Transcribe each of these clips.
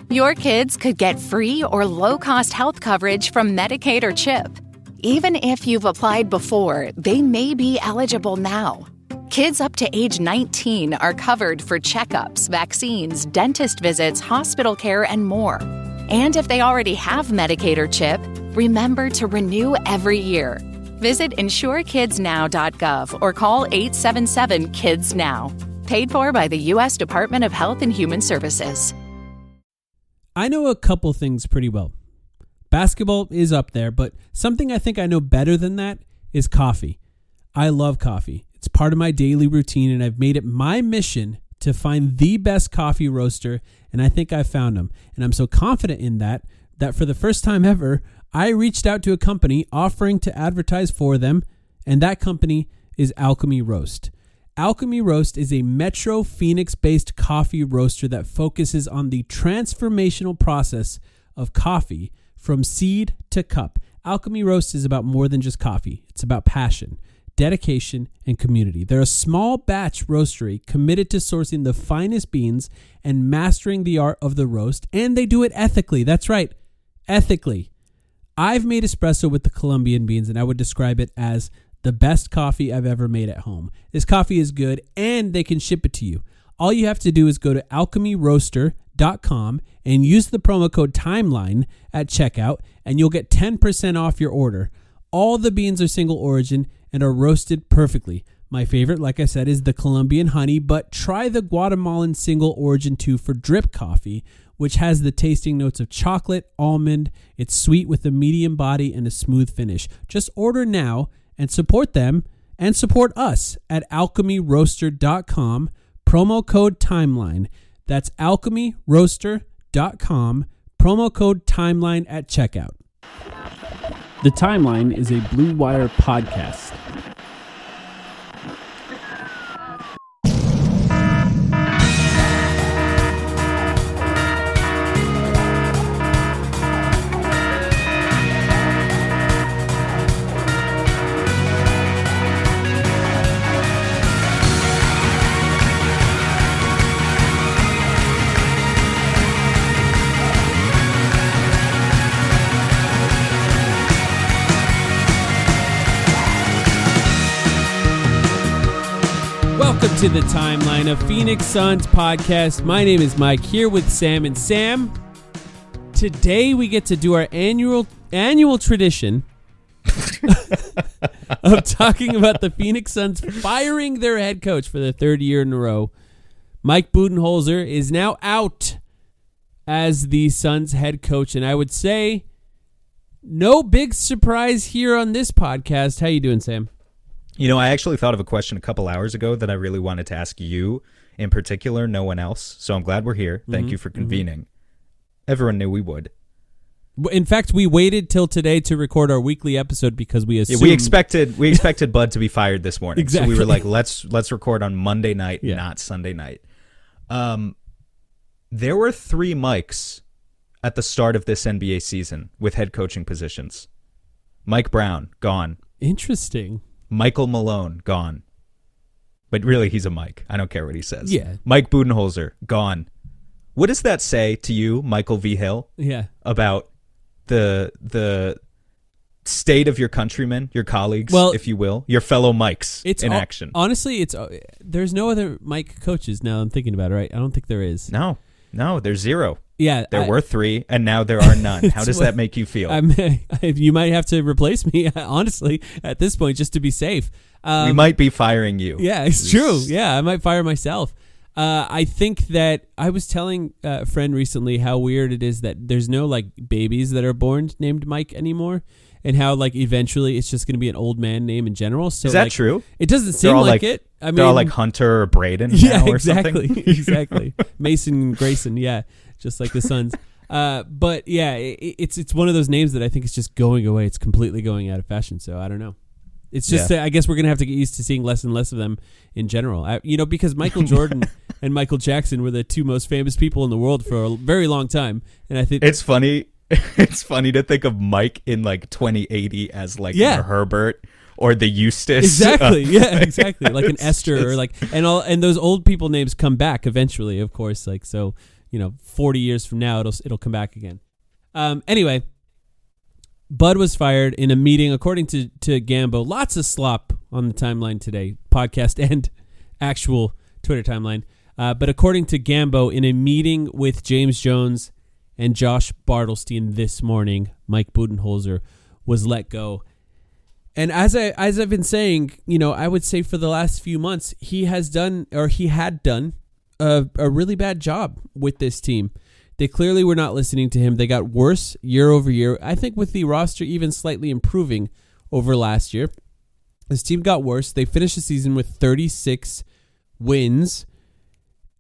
Your kids could get free or low-cost health coverage from Medicaid or CHIP. Even if you've applied before, they may be eligible now. Kids up to age 19 are covered for checkups, vaccines, dentist visits, hospital care, and more. And if they already have Medicaid or CHIP, remember to renew every year. Visit insurekidsnow.gov or call 877-KIDS-NOW. Paid for by the U.S. Department of Health and Human Services. I know a couple things pretty well. Basketball is up there, but something I think I know better than that is coffee. I love coffee. It's part of my daily routine, and I've made it my mission to find the best coffee roaster, and I think I found them. And I'm so confident in that for the first time ever, I reached out to a company offering to advertise for them, and that company is Alchemy Roast. Alchemy Roast is a Metro Phoenix-based coffee roaster that focuses on the transformational process of coffee from seed to cup. Alchemy Roast is about more than just coffee. It's about passion, dedication, and community. They're a small batch roastery committed to sourcing the finest beans and mastering the art of the roast, and they do it ethically. That's right, ethically. I've made espresso with the Colombian beans, and I would describe it as the best coffee I've ever made at home. This coffee is good, and they can ship it to you. All you have to do is go to alchemyroaster.com and use the promo code TIMELINE at checkout, and you'll get 10% off your order. All the beans are single origin and are roasted perfectly. My favorite, like I said, is the Colombian honey, but try the Guatemalan single origin too for drip coffee, which has the tasting notes of chocolate, almond. It's sweet with a medium body and a smooth finish. Just order now and support them and support us at alchemyroaster.com, promo code TIMELINE. That's alchemyroaster.com, promo code TIMELINE at checkout. The Timeline is a Blue Wire podcast. Welcome to the Timeline, a Phoenix Suns podcast. My name is Mike, here with Sam. And Sam, today we get to do our annual tradition of talking about the Phoenix Suns firing their head coach for the third year in a row. Mike Budenholzer is now out as the Suns head coach, and I would say no big surprise here on this podcast. How you doing, Sam? You know, I actually thought of a question a couple hours ago that I really wanted to ask you in particular, no one else. So I'm glad we're here. Thank you for convening. Everyone knew we would. In fact, we waited till today to record our weekly episode because we assumed... we expected Bud to be fired this morning. Exactly. So we were like, let's record on Monday night, not Sunday night. There were 3 mics at the start of this NBA season with head coaching positions. Mike Brown, gone. Interesting. Michael Malone, gone. But really, he's a Mike. I don't care what he says. Yeah. Mike Budenholzer, gone. What does that say to you, Michael V. Hill? Yeah. About the state of your countrymen, your colleagues, if you will, your fellow Mikes in action? Honestly, there's no other Mike coaches now I'm thinking about it, right? I don't think there is. No, there's 0. Yeah, there were 3, and now there are none. How does that make you feel? You might have to replace me, honestly, at this point, just to be safe. We might be firing you. Yeah, it's true. Yeah, I might fire myself. I think that I was telling a friend recently how weird it is that there's no like babies that are born named Mike anymore, and how like eventually it's just going to be an old man name in general. So is that true? It doesn't seem like it. I mean, they're all like Hunter or Braden. Yeah, now or exactly, something. exactly. Mason Grayson. Yeah. Just like the Suns. But yeah, it's one of those names that I think is just going away. It's completely going out of fashion. So I don't know. It's just I guess we're going to have to get used to seeing less and less of them in general. Because Michael Jordan and Michael Jackson were the 2 most famous people in the world for a very long time. And I think it's funny. It's funny to think of Mike in like 2080 as like the Herbert or the Eustace. Exactly. Yeah, exactly. Like an Esther or like and those old people names come back eventually, of course. Like so 40 years from now, it'll come back again. Anyway, Bud was fired in a meeting, according to Gambo. Lots of slop on the timeline today, podcast and actual Twitter timeline. But according to Gambo, in a meeting with James Jones and Josh Bartelstein this morning, Mike Budenholzer was let go. And as I've been saying, I would say for the last few months, he had done a really bad job with this team. They clearly were not listening to him. They got worse year over year. I think with the roster even slightly improving over last year. This team got worse. They finished the season with 36 wins.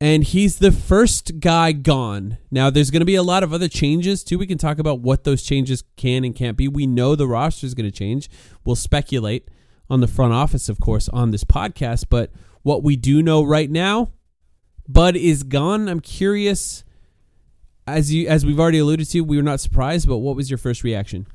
And he's the first guy gone. Now, there's going to be a lot of other changes, too. We can talk about what those changes can and can't be. We know the roster is going to change. We'll speculate on the front office, of course, on this podcast. But what we do know right now, Bud is gone. I'm curious, as we've already alluded to, we were not surprised, but what was your first reaction?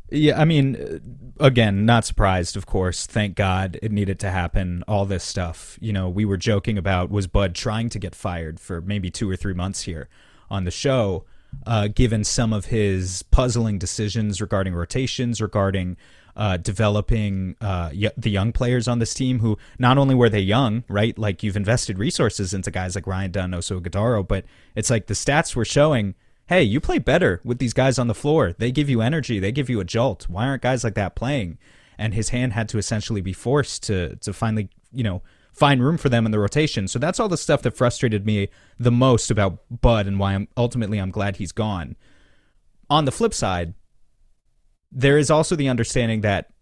Yeah, I mean, again, not surprised, of course. Thank God it needed to happen, all this stuff. We were joking about, was Bud trying to get fired for maybe 2 or 3 months here on the show, given some of his puzzling decisions regarding rotations, regarding developing the young players on this team who not only were they young, right? Like, you've invested resources into guys like Ryan Dunn, Oso Gadaro, but it's like the stats were showing, hey, you play better with these guys on the floor. They give you energy. They give you a jolt. Why aren't guys like that playing? And his hand had to essentially be forced to finally, find room for them in the rotation. So that's all the stuff that frustrated me the most about Bud and why I'm glad he's gone. On the flip side, there is also the understanding that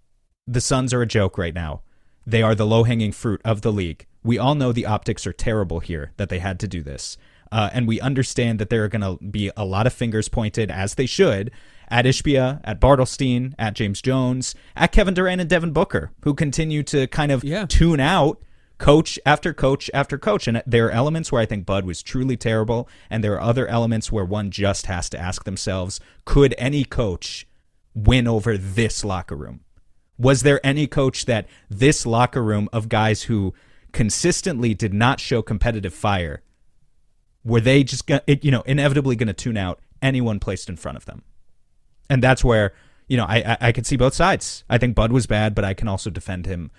the Suns are a joke right now. They are the low-hanging fruit of the league. We all know the optics are terrible here, that they had to do this. And we understand that there are going to be a lot of fingers pointed, as they should, at Ishbia, at Bartelstein, at James Jones, at Kevin Durant and Devin Booker, who continue to kind of tune out coach after coach after coach. And there are elements where I think Bud was truly terrible, and there are other elements where one just has to ask themselves, could any coach win over this locker room? Was there any coach that this locker room of guys who consistently did not show competitive fire, were they just inevitably going to tune out anyone placed in front of them? And that's where, I could see both sides. I think Bud was bad, but I can also defend him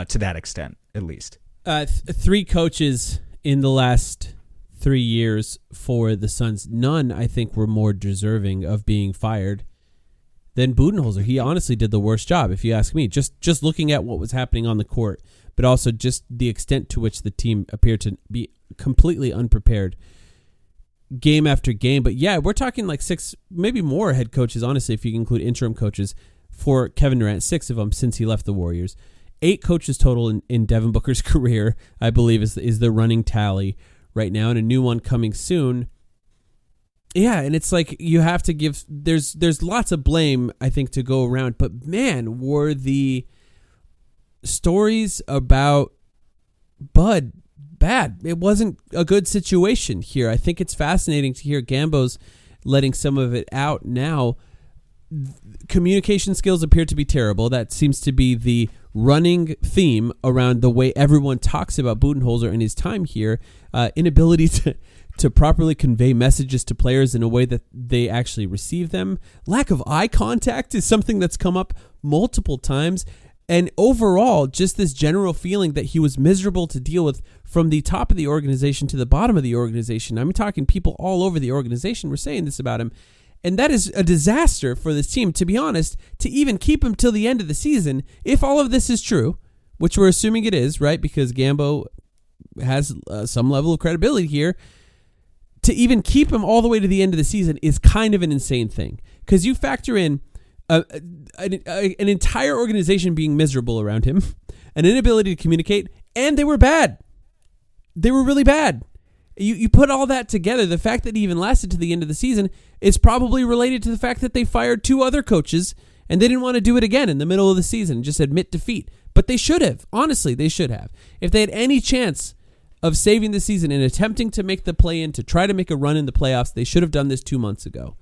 to that extent, at least. 3 coaches in the last 3 years for the Suns. None, I think, were more deserving of being fired than Budenholzer. He honestly did the worst job, if you ask me. Just looking at what was happening on the court, but also just the extent to which the team appeared to be completely unprepared game after game. But yeah, we're talking like 6, maybe more head coaches, honestly, if you include interim coaches for Kevin Durant, 6 of them since he left the Warriors. 8 coaches total in Devin Booker's career, I believe, is the running tally right now, and a new one coming soon. Yeah, and it's like you have to give, there's lots of blame, I think, to go around, but man, were the stories about Bud bad. It wasn't a good situation here. I think it's fascinating to hear Gambo's letting some of it out now. Communication skills appear to be terrible. That seems to be the running theme around the way everyone talks about Budenholzer and his time here. Inability to properly convey messages to players in a way that they actually receive them. Lack of eye contact is something that's come up multiple times. And overall, just this general feeling that he was miserable to deal with from the top of the organization to the bottom of the organization. I'm talking people all over the organization were saying this about him. And that is a disaster for this team, to be honest, to even keep him till the end of the season. If all of this is true, which we're assuming it is, right? Because Gambo has some level of credibility here. To even keep him all the way to the end of the season is kind of an insane thing. Because you factor in an entire organization being miserable around him, an inability to communicate, and they were bad. They were really bad. You put all that together, the fact that he even lasted to the end of the season is probably related to the fact that they fired 2 other coaches and they didn't want to do it again in the middle of the season and just admit defeat. But they should have. Honestly, they should have. If they had any chance of saving the season and attempting to make the play-in to try to make a run in the playoffs, they should have done this 2 months ago.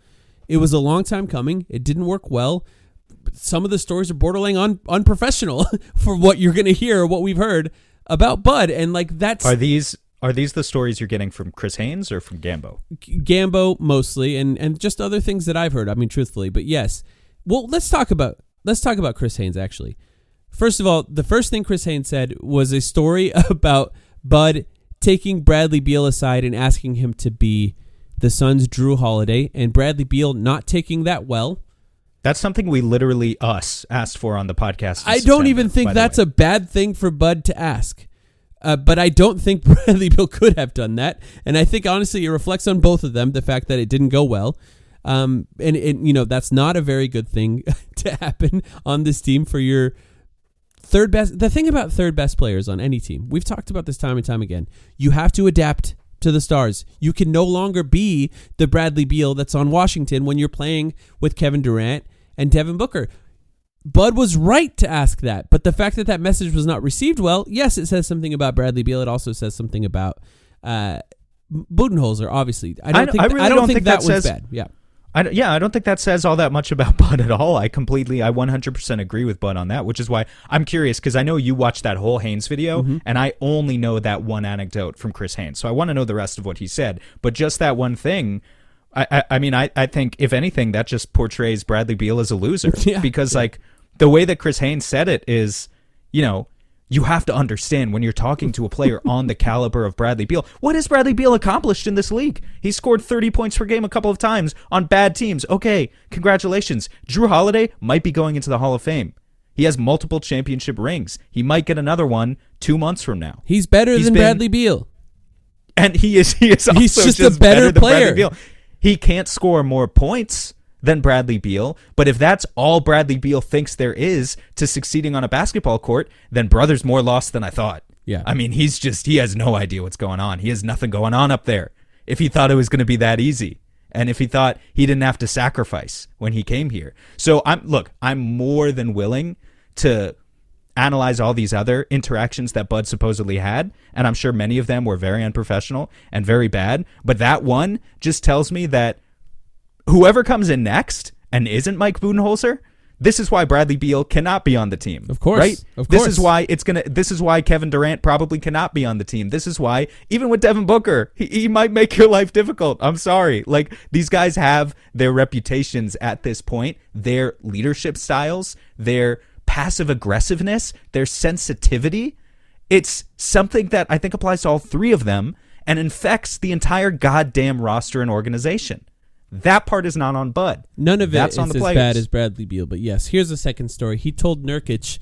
It was a long time coming. It didn't work well. Some of the stories are borderline unprofessional for what you're going to hear, what we've heard about Bud. And like that's... Are these the stories you're getting from Chris Haynes or from Gambo? Gambo mostly, and just other things that I've heard. I mean, truthfully, but yes. Well, let's talk about Chris Haynes actually. First of all, the first thing Chris Haynes said was a story about Bud taking Bradley Beal aside and asking him to be the Suns' Drew Holiday, and Bradley Beal not taking that well. That's something we literally asked for on the podcast. I don't even think that's a bad thing for Bud to ask. But I don't think Bradley Beal could have done that. And I think, honestly, it reflects on both of them, the fact that it didn't go well. And that's not a very good thing to happen on this team for your third best. The thing about third best players on any team, we've talked about this time and time again, you have to adapt to the stars. You can no longer be the Bradley Beal that's on Washington when you're playing with Kevin Durant and Devin Booker. Bud was right to ask that, but the fact that that message was not received well, yes, it says something about Bradley Beal. It also says something about Budenholzer, obviously. I don't think that was bad. Yeah. I don't think that says all that much about Bud at all. I 100% agree with Bud on that, which is why I'm curious, because I know you watched that whole Haynes video, and I only know that one anecdote from Chris Haynes, so I want to know the rest of what he said. But just that one thing, I think, if anything, that just portrays Bradley Beal as a loser, because like the way that Chris Haynes said it is, you have to understand when you're talking to a player on the caliber of Bradley Beal. What has Bradley Beal accomplished in this league? He scored 30 points per game a couple of times on bad teams. Okay, congratulations. Drew Holiday might be going into the Hall of Fame. He has multiple championship rings. He might get another one 2 months from now. He's better than Bradley Beal. And he is also He's just a better player. Beal. He can't score more points than Bradley Beal, but if that's all Bradley Beal thinks there is to succeeding on a basketball court, then brother's more lost than I thought. Yeah. I mean, he has no idea what's going on. He has nothing going on up there. If he thought it was going to be that easy, and if he thought he didn't have to sacrifice when he came here. So I'm more than willing to analyze all these other interactions that Bud supposedly had, and I'm sure many of them were very unprofessional and very bad, but that one just tells me that whoever comes in next and isn't Mike Budenholzer, this is why Bradley Beal cannot be on the team. Of course. Right? Of course. This is why Kevin Durant probably cannot be on the team. This is why, even with Devin Booker, he might make your life difficult. I'm sorry. Like, these guys have their reputations at this point, their leadership styles, their passive aggressiveness, their sensitivity. It's something that I think applies to all three of them and infects the entire goddamn roster and organization. That part is not on Bud. None of That's it on is the as players. bad as Bradley Beal. But yes, here's a second story. He called Nurkic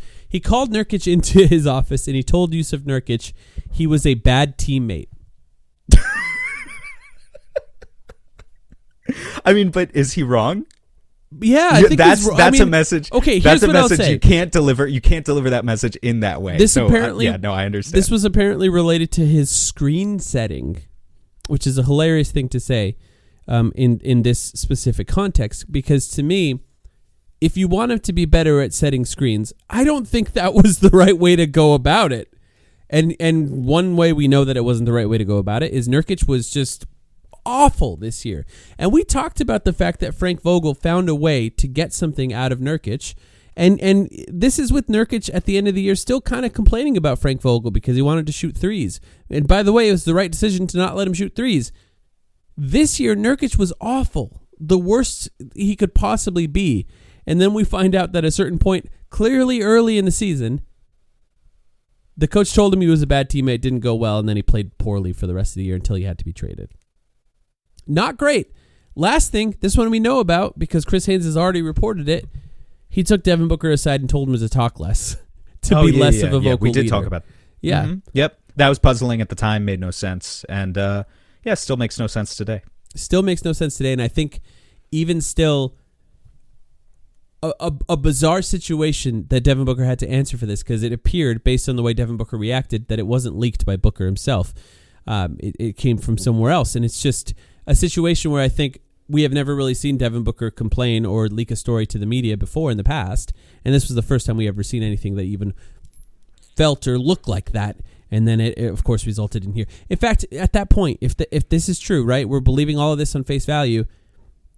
into his office, and he told Yusuf Nurkic he was a bad teammate. I mean, but is he wrong? Yeah, I think that's a message. Okay, that's here's what I'll message say. you can't deliver. You can't deliver that message in that way. I understand. This was apparently related to his screen setting, which is a hilarious thing to say. In this specific context, because to me, if you want him to be better at setting screens, I don't think that was the right way to go about it. And one way we know that it wasn't the right way to go about it is Nurkic was just awful this year. And we talked about the fact that Frank Vogel found a way to get something out of Nurkic. And this is with Nurkic at the end of the year still kind of complaining about Frank Vogel because he wanted to shoot threes. And by the way, it was the right decision to not let him shoot threes. This year, Nurkic was awful, the worst he could possibly be. And then we find out that at a certain point, clearly early in the season, the coach told him he was a bad teammate, didn't go well, and then he played poorly for the rest of the year until he had to be traded. Not great. Last thing, this one we know about because Chris Haynes has already reported it. He took Devin Booker aside and told him to talk less, to be less of a vocal leader. We did talk about that. Yeah. Mm-hmm. Yep. That was puzzling at the time, made no sense. And still makes no sense today. Still makes no sense today, and I think even still a bizarre situation that Devin Booker had to answer for this because it appeared, based on the way Devin Booker reacted, that it wasn't leaked by Booker himself. It came from somewhere else, and it's just a situation where I think we have never really seen Devin Booker complain or leak a story to the media before in the past, and this was the first time we ever seen anything that even felt or looked like that. And then it of course, resulted in here. In fact, at that point, if this is true, right, we're believing all of this on face value.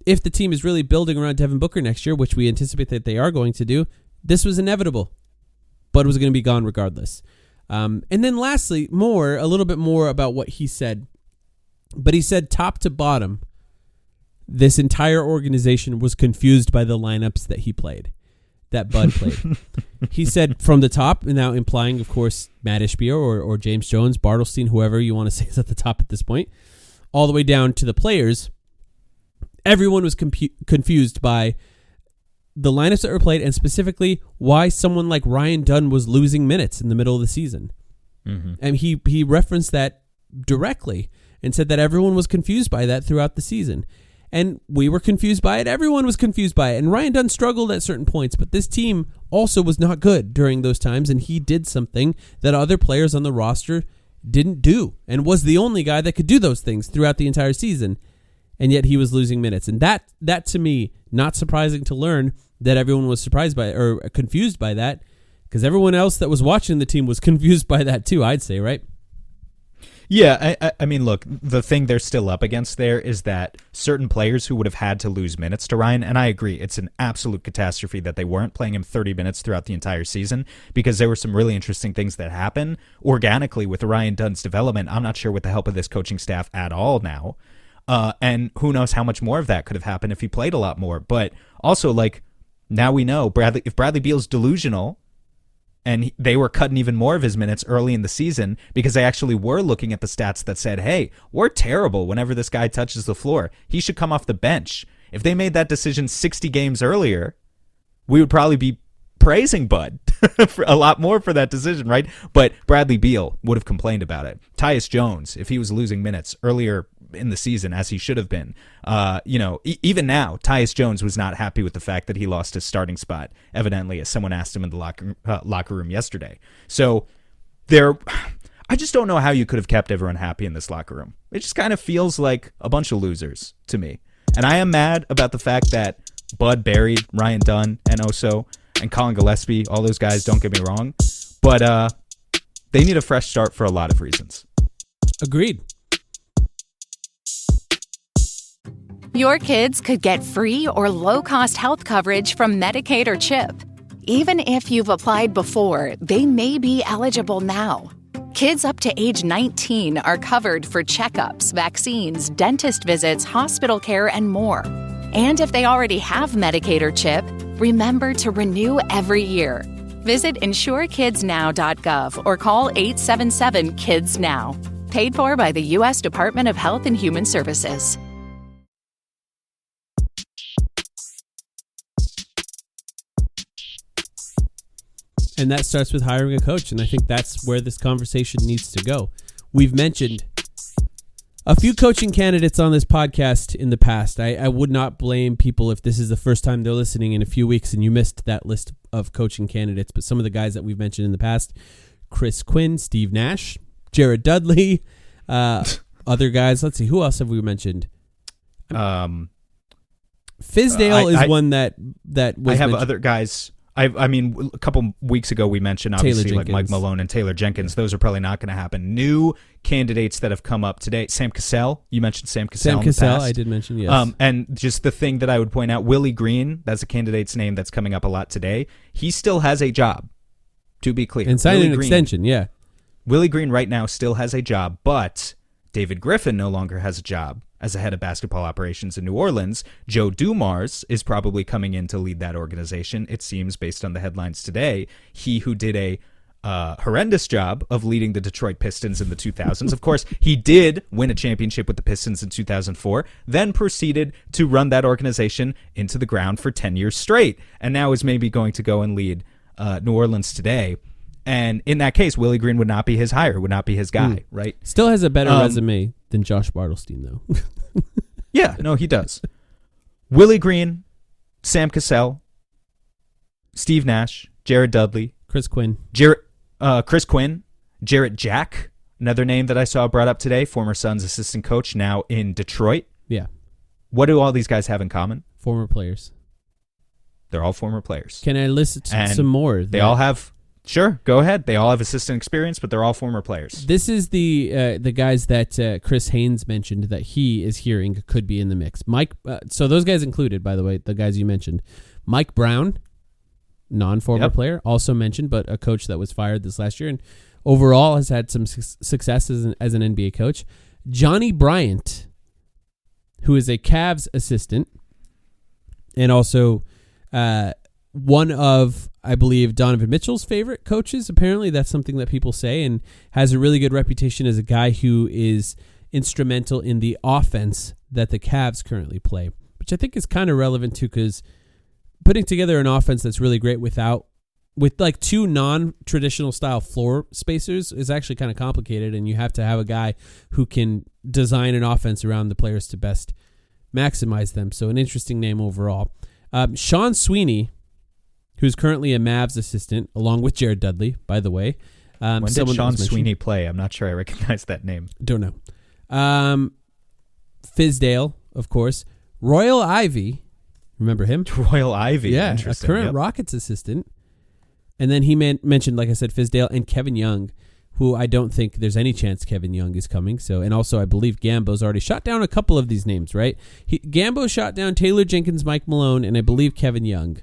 If the team is really building around Devin Booker next year, which we anticipate that they are going to do, this was inevitable. Bud was going to be gone regardless. And then lastly, a little bit more about what he said. But he said top to bottom, this entire organization was confused by the lineups that Bud played. He said from the top, and now implying, of course, Matt Ishbia or James Jones, Bartlestein, whoever you want to say is at the top at this point, all the way down to the players, everyone was confused by the lineups that were played, and specifically why someone like Ryan Dunn was losing minutes in the middle of the season. Mm-hmm. And he referenced that directly and said that everyone was confused by that throughout the season. And we were confused by it. Everyone was confused by it. And Ryan Dunn struggled at certain points, but this team also was not good during those times, and he did something that other players on the roster didn't do, and was the only guy that could do those things throughout the entire season. And yet he was losing minutes. And that to me, not surprising to learn that everyone was surprised by or confused by that, because everyone else that was watching the team was confused by that too, I'd say, right? Yeah, I mean, look, the thing they're still up against there is that certain players who would have had to lose minutes to Ryan, and I agree, it's an absolute catastrophe that they weren't playing him 30 minutes throughout the entire season, because there were some really interesting things that happened organically with Ryan Dunn's development. I'm not sure with the help of this coaching staff at all now, and who knows how much more of that could have happened if he played a lot more. But also, like, now we know if Bradley Beal's delusional, and they were cutting even more of his minutes early in the season because they actually were looking at the stats that said, hey, we're terrible whenever this guy touches the floor. He should come off the bench. If they made that decision 60 games earlier, we would probably be praising Bud for a lot more for that decision, right? But Bradley Beal would have complained about it. Tyus Jones, if he was losing minutes earlier in the season, as he should have been, even now, Tyus Jones was not happy with the fact that he lost his starting spot, evidently, as someone asked him in the locker room yesterday. So I just don't know how you could have kept everyone happy in this locker room. It just kind of feels like a bunch of losers to me. And I am mad about the fact that Bud buried Ryan Dunn and Oso and Colin Gillespie, all those guys, don't get me wrong. But they need a fresh start for a lot of reasons. Agreed. Your kids could get free or low-cost health coverage from Medicaid or CHIP. Even if you've applied before, they may be eligible now. Kids up to age 19 are covered for checkups, vaccines, dentist visits, hospital care, and more. And if they already have Medicaid or CHIP, remember to renew every year. Visit insurekidsnow.gov or call 877-KIDS-NOW. Paid for by the U.S. Department of Health and Human Services. And that starts with hiring a coach, and I think that's where this conversation needs to go. We've mentioned a few coaching candidates on this podcast in the past. I would not blame people if this is the first time they're listening in a few weeks and you missed that list of coaching candidates. But some of the guys that we've mentioned in the past, Chris Quinn, Steve Nash, Jared Dudley, other guys. Let's see, who else have we mentioned? Fizdale is one that was I have mentioned. Other guys. I mean, a couple weeks ago we mentioned, obviously, like Mike Malone and Taylor Jenkins. Those are probably not going to happen. New candidates that have come up today. Sam Cassell. You mentioned Sam Cassell in the past. I did mention, yes. And just the thing that I would point out, Willie Green, that's a candidate's name that's coming up a lot today. He still has a job, to be clear. And signed an extension, yeah. Willie Green right now still has a job, but David Griffin no longer has a job as a head of basketball operations in New Orleans. Joe Dumars is probably coming in to lead that organization, it seems, based on the headlines today. He who did a horrendous job of leading the Detroit Pistons in the 2000s. Of course, he did win a championship with the Pistons in 2004, then proceeded to run that organization into the ground for 10 years straight, and now is maybe going to go and lead New Orleans today. And in that case, Willie Green would not be his hire, would not be his guy, right? Still has a better resume than Josh Bartlestein, though. Yeah, no, he does. Willie Green, Sam Cassell, Steve Nash, Jared Dudley, Chris Quinn, Chris Quinn, Jarrett Jack, another name that I saw brought up today, former Suns assistant coach, now in Detroit. Yeah. What do all these guys have in common? Former players. They're all former players. Can I list some more? They all have... Sure, go ahead. They all have assistant experience, but they're all former players. This is the guys that Chris Haynes mentioned that he is hearing could be in the mix. Mike, so those guys included, by the way, the guys you mentioned. Mike Brown, non-former player, also mentioned, but a coach that was fired this last year. And overall has had some success as an NBA coach. Johnny Bryant, who is a Cavs assistant and also one of, I believe, Donovan Mitchell's favorite coaches. Apparently, that's something that people say, and has a really good reputation as a guy who is instrumental in the offense that the Cavs currently play, which I think is kind of relevant too, because putting together an offense that's really great with like two non-traditional style floor spacers is actually kind of complicated, and you have to have a guy who can design an offense around the players to best maximize them. So an interesting name overall. Sean Sweeney, who's currently a Mavs assistant, along with Jared Dudley, by the way. When did Sean Sweeney play? I'm not sure I recognize that name. Don't know. Fizdale, of course. Royal Ivey. Remember him? Royal Ivey. Yeah, a current Rockets assistant. And then he mentioned, like I said, Fizdale and Kevin Young, who I don't think there's any chance Kevin Young is coming. So, and also I believe Gambo's already shot down a couple of these names, right? Gambo shot down Taylor Jenkins, Mike Malone, and I believe Kevin Young.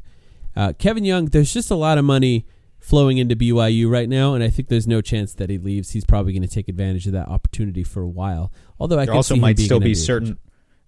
Kevin Young, there's just a lot of money flowing into BYU right now, and I think there's no chance that he leaves. He's probably going to take advantage of that opportunity for a while. Although there also might still be certain.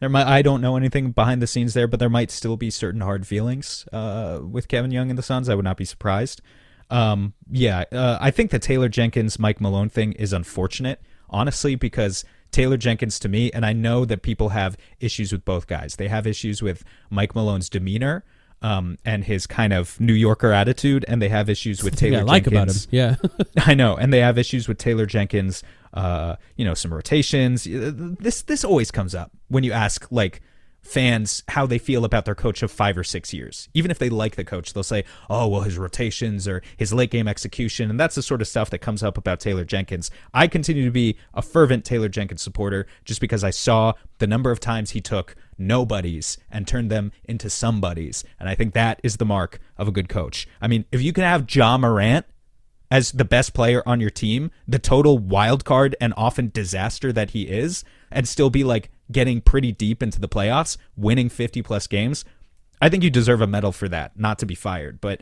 I don't know anything behind the scenes there, but there might still be certain hard feelings with Kevin Young and the Suns. I would not be surprised. I think the Taylor Jenkins, Mike Malone thing is unfortunate, honestly, because Taylor Jenkins, to me, and I know that people have issues with both guys. They have issues with Mike Malone's demeanor and his kind of New Yorker attitude, and they have issues with Taylor Jenkins. I like about him, yeah. I know, and they have issues with Taylor Jenkins, some rotations. This always comes up when you ask, like, fans how they feel about their coach of 5 or 6 years. Even if they like the coach, they'll say, oh, well, his rotations or his late game execution. And that's the sort of stuff that comes up about Taylor Jenkins. I continue to be a fervent Taylor Jenkins supporter just because I saw the number of times he took nobodies and turned them into somebodies. And I think that is the mark of a good coach. I mean, if you can have Ja Morant as the best player on your team, the total wild card and often disaster that he is, and still be like getting pretty deep into the playoffs, winning 50-plus games, I think you deserve a medal for that, not to be fired. But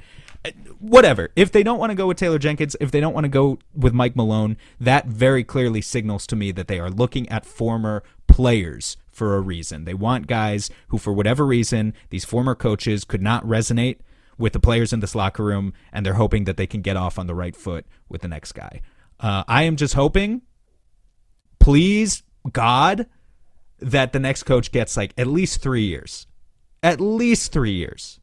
whatever. If they don't want to go with Taylor Jenkins, if they don't want to go with Mike Malone, that very clearly signals to me that they are looking at former players for a reason. They want guys who, for whatever reason, these former coaches could not resonate with the players in this locker room, and they're hoping that they can get off on the right foot with the next guy. I am just hoping, please, God, that the next coach gets like at least 3 years. At least 3 years.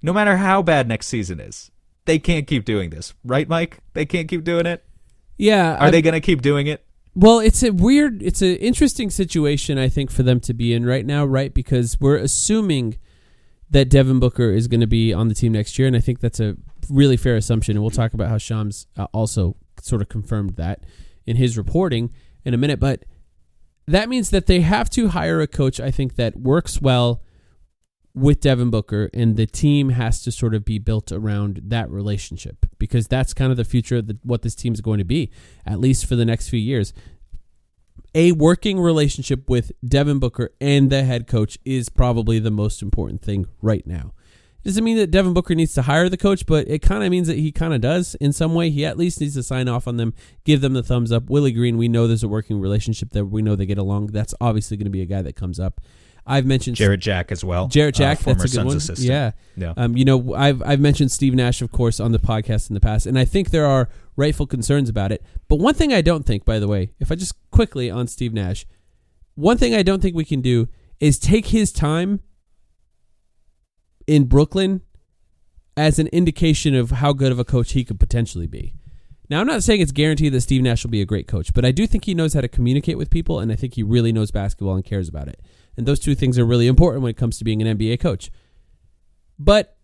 No matter how bad next season is. They can't keep doing this. Right, Mike? They can't keep doing it? Yeah. Are they going to keep doing it? Well, it's an interesting situation, I think, for them to be in right now, right? Because we're assuming that Devin Booker is going to be on the team next year, and I think that's a really fair assumption, and we'll talk about how Sham's also sort of confirmed that in his reporting in a minute, but that means that they have to hire a coach, I think, that works well with Devin Booker, and the team has to sort of be built around that relationship, because that's kind of the future of what this team is going to be, at least for the next few years. A working relationship with Devin Booker and the head coach is probably the most important thing right now. It doesn't mean that Devin Booker needs to hire the coach, but it kind of means that he kind of does in some way. He at least needs to sign off on them, give them the thumbs up. Willie Green, we know there's a working relationship there. We know they get along. That's obviously going to be a guy that comes up. I've mentioned Jarrett Jack as well. Jarrett Jack, former that's a good Suns one. assistant. Yeah. I've mentioned Steve Nash, of course, on the podcast in the past, and I think there are rightful concerns about it. But one thing I don't think, by the way, if I just quickly on Steve Nash, one thing I don't think we can do is take his time in Brooklyn as an indication of how good of a coach he could potentially be. Now, I'm not saying it's guaranteed that Steve Nash will be a great coach, but I do think he knows how to communicate with people, and I think he really knows basketball and cares about it. And those two things are really important when it comes to being an NBA coach. But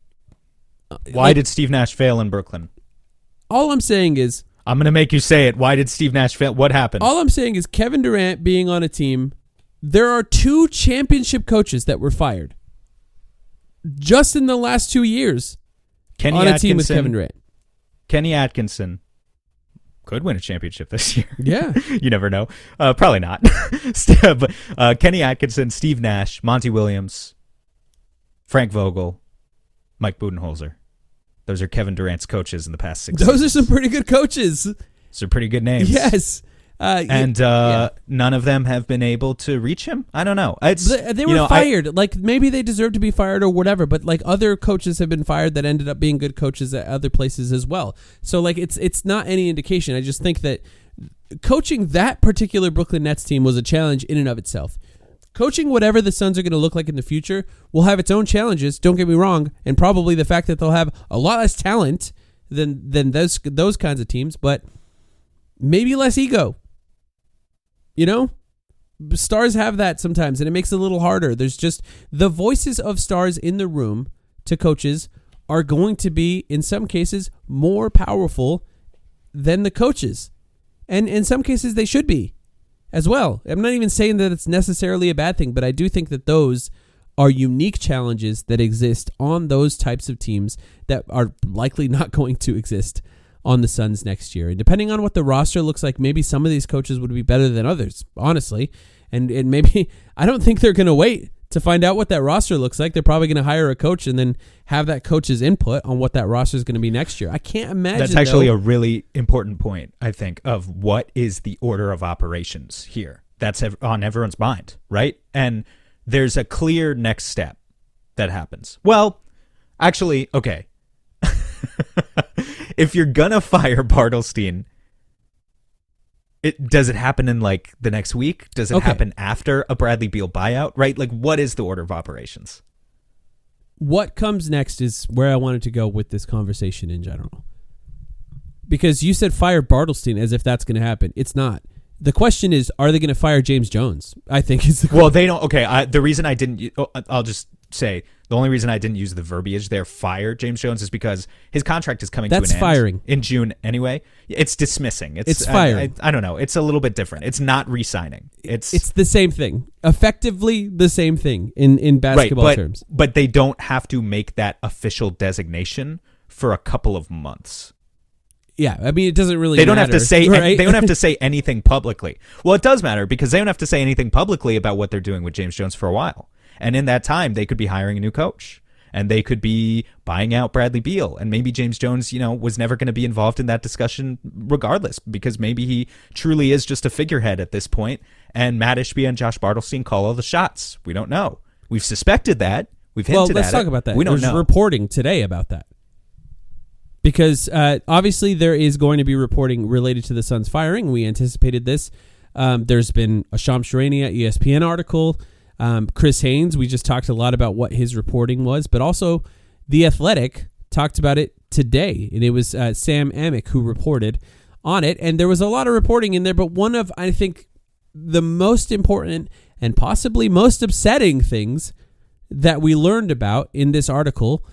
why did Steve Nash fail in Brooklyn? All I'm saying is, I'm going to make you say it. Why did Steve Nash fail? What happened? All I'm saying is Kevin Durant being on a team, there are 2 championship coaches that were fired just in the last 2 years on a team with Kevin Durant. Kenny Atkinson could win a championship this year. Yeah. You never know. Probably not. But Kenny Atkinson, Steve Nash, Monty Williams, Frank Vogel, Mike Budenholzer. Those are Kevin Durant's coaches in the past 6 Those seasons. are some pretty good coaches. Those are pretty good names. Yes. None of them have been able to reach him. I don't know. They were fired. Like, maybe they deserve to be fired or whatever, but like other coaches have been fired that ended up being good coaches at other places as well. So like it's not any indication. I just think that coaching that particular Brooklyn Nets team was a challenge in and of itself. Coaching whatever the Suns are going to look like in the future will have its own challenges, don't get me wrong, and probably the fact that they'll have a lot less talent than those kinds of teams, but maybe less ego. You know, stars have that sometimes, and it makes it a little harder. There's just the voices of stars in the room to coaches are going to be, in some cases, more powerful than the coaches. And in some cases, they should be as well. I'm not even saying that it's necessarily a bad thing, but I do think that those are unique challenges that exist on those types of teams that are likely not going to exist on the Suns next year. And depending on what the roster looks like, maybe some of these coaches would be better than others, honestly. And maybe, I don't think they're going to wait to find out what that roster looks like. They're probably going to hire a coach and then have that coach's input on what that roster is going to be next year. I can't imagine. That's actually a really important point, I think, of what is the order of operations here. That's on everyone's mind, right? And there's a clear next step that happens. Well, actually, okay. If you're gonna fire Bartelstein, does it happen in like the next week? Does it happen after a Bradley Beal buyout? Right? Like, what is the order of operations? What comes next is where I wanted to go with this conversation in general. Because you said fire Bartelstein as if that's going to happen. It's not. The question is, are they going to fire James Jones? I think is the question. Well, they don't. Okay, the reason I didn't. I'll just say the only reason I didn't use the verbiage there, fire James Jones, is because his contract is coming to an end. Firing in June anyway. It's dismissing. It's firing. I don't know. It's a little bit different. It's not re-signing. It's the same thing. Effectively the same thing in basketball terms. But they don't have to make that official designation for a couple of months. Yeah, I mean, it doesn't really They don't matter, have to say right? They don't have to say anything publicly. Well, it does matter because they don't have to say anything publicly about what they're doing with James Jones for a while. And in that time, they could be hiring a new coach. And they could be buying out Bradley Beal. And maybe James Jones, was never going to be involved in that discussion regardless, because maybe he truly is just a figurehead at this point. And Matt Ishbia and Josh Bartelstein call all the shots. We don't know. We've suspected that. We've hinted at it. Well, let's talk about that. We don't know. There's reporting today about that. Because obviously there is going to be reporting related to the Suns firing. We anticipated this. There's been a Sham ESPN article. Chris Haynes, we just talked a lot about what his reporting was, but also The Athletic talked about it today. And it was Sam Amick who reported on it. And there was a lot of reporting in there, but one of, I think, the most important and possibly most upsetting things that we learned about in this article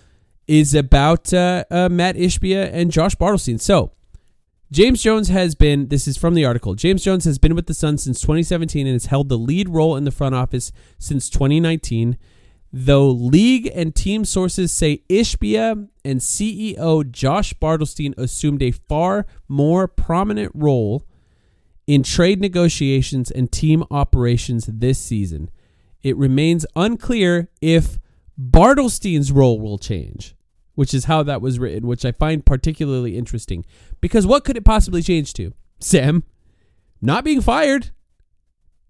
is about Matt Ishbia and Josh Bartelstein. So, James Jones has been, this is from the article, James Jones has been with the Suns since 2017 and has held the lead role in the front office since 2019, though league and team sources say Ishbia and CEO Josh Bartelstein assumed a far more prominent role in trade negotiations and team operations this season. It remains unclear if Bartelstein's role will change, which is how that was written, which I find particularly interesting. Because what could it possibly change to? Sam, not being fired.